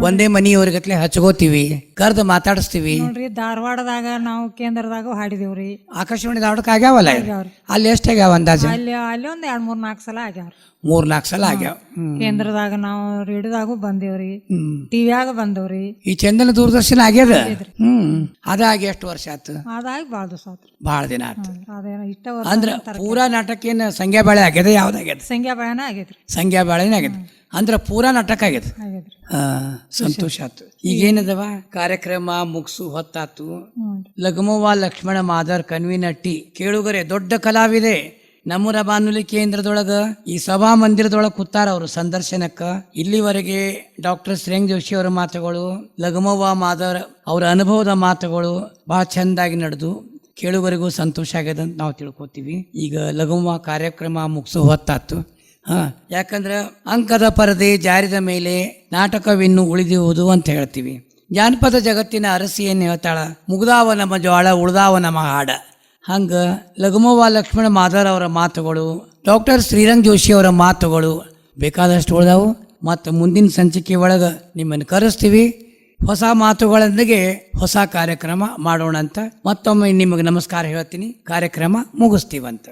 ಒಂದೇ ಮನಿಯವ್ರಿಗತ್ಲೆ ಹಚ್ಕೋತೀವಿ, ಕರ್ದು ಮಾತಾಡಿಸ್ತೀವಿ. ನೋಡ್ರಿ ಧಾರವಾಡದಾಗ ನಾವು ಕೇಂದ್ರದಾಗ ಹಾಡಿದೇವ್ರಿ. ಆಕಾಶವಾಣಿ ಧಾರವಾಡಕ್ಕೆ ಆಗ್ಯಾವಲ್ಲ? ಅಲ್ಲಿ ಎಷ್ಟು ಆಗ್ಯಾವ ಅಂದಾಜು? ಅಲ್ಲಿ ಒಂದ್ 2-3-4 ಸಲ ಆಗ್ಯಾವ್ರಿ. 3-4 ಸಲ ಆಗ್ಯಾವ. ಕೇಂದ್ರದಾಗ ನಾವು ರೇಡಿಯೋದಾಗೂ ಬಂದೇವ್ರಿ, ಟಿವಿಯಾಗ ಬಂದವ್ರಿ. ಈ ಚಂದನ ದೂರದರ್ಶನ ಆಗ್ಯದ? ಅದಾಗಿ ಎಷ್ಟು ವರ್ಷ ಆಯ್ತು? ಅದಾಗಿ ಭಾಳ ದಿನ ಆಯ್ತು. ಅಂದ್ರ ಪೂರಾ ನಾಟಕ ಏನ್ ಸಂಗ್ಯಾ ಬಾಳೆ ಆಗ್ಯದ? ಯಾವ್ದಾಗ್ಯದ? ಸಂಗ್ಯಾ ಬಾಳೆನ ಆಗೈತ್ರಿ. ಸಂಗ್ಯಾ ಬಾಳೆನ ಆಗ್ಯದ ಅಂದ್ರ ಪೂರಾ ನಾಟಕ ಆಗ್ಯದ. ಸಂತೋಷ ಆಯ್ತು. ಈಗೇನದವ ಕಾರ್ಯಕ್ರಮ ಮುಗಿಸು ಹೊತ್ತಾತು. ಲಘುಮವ್ವ ಲಕ್ಷ್ಮಣ ಮಾದರ್ ಕನ್ವಿನಟ್ಟಿ ಕೇಳುಗರೆ, ದೊಡ್ಡ ಕಲಾವಿದೆ ನಮ್ಮೂರ ಬಾನುಲಿ ಕೇಂದ್ರದೊಳಗ ಈ ಸಭಾ ಮಂದಿರದೊಳಗೆ ಕೂತಾರ ಅವರು ಸಂದರ್ಶನಕ್ಕ. ಇಲ್ಲಿವರೆಗೆ ಡಾಕ್ಟರ್ ಶ್ರೀರಂಗ ಜೋಶಿ ಅವರ ಮಾತುಗಳು, ಲಘುಮವ್ವ ಮಾದರ್ ಅವರ ಅನುಭವದ ಮಾತುಗಳು ಬಹಳ ಚಂದಾಗಿ ನಡೆದು ಕೇಳುವರೆಗೂ ಸಂತೋಷ ಆಗ್ಯದ ಅಂತ ನಾವು ತಿಳ್ಕೊತೀವಿ. ಈಗ ಲಘುಮವ್ವ ಕಾರ್ಯಕ್ರಮ ಮುಗಿಸೋ ಹೊತ್ತಾತು. ಯಾಕಂದ್ರೆ ಅಂಕದ ಪರದೆ ಜಾರಿದ ಮೇಲೆ ನಾಟಕವಿನ್ನು ಉಳಿದಿರುವುದು ಅಂತ ಹೇಳ್ತೀವಿ. ಜಾನಪದ ಜಗತ್ತಿನ ಅರಸಿ ಏನು ಹೇಳ್ತಾಳ, ಮುಗ್ದಾವ ನಮ್ಮ ಜ್ವಾಳ ಉಳ್ದಾವ ನಮ್ಮ ಹಾಡ. ಹಂಗ ಲಘುಮವ್ವ ಲಕ್ಷ್ಮಣ ಮಾದರ್ ಅವರ ಮಾತುಗಳು, ಡಾಕ್ಟರ್ ಶ್ರೀರಂಗ ಜೋಶಿ ಅವರ ಮಾತುಗಳು ಬೇಕಾದಷ್ಟು ಉಳ್ದಾವು. ಮತ್ತು ಮುಂದಿನ ಸಂಚಿಕೆ ಒಳಗೆ ನಿಮ್ಮನ್ನು ಕರೆಸ್ತೀವಿ. ಹೊಸ ಮಾತುಗಳೊಂದಿಗೆ ಹೊಸ ಕಾರ್ಯಕ್ರಮ ಮಾಡೋಣ ಅಂತ ಮತ್ತೊಮ್ಮೆ ನಿಮಗೆ ನಮಸ್ಕಾರ ಹೇಳ್ತೀನಿ. ಕಾರ್ಯಕ್ರಮ ಮುಗಿಸ್ತೀವಂತ.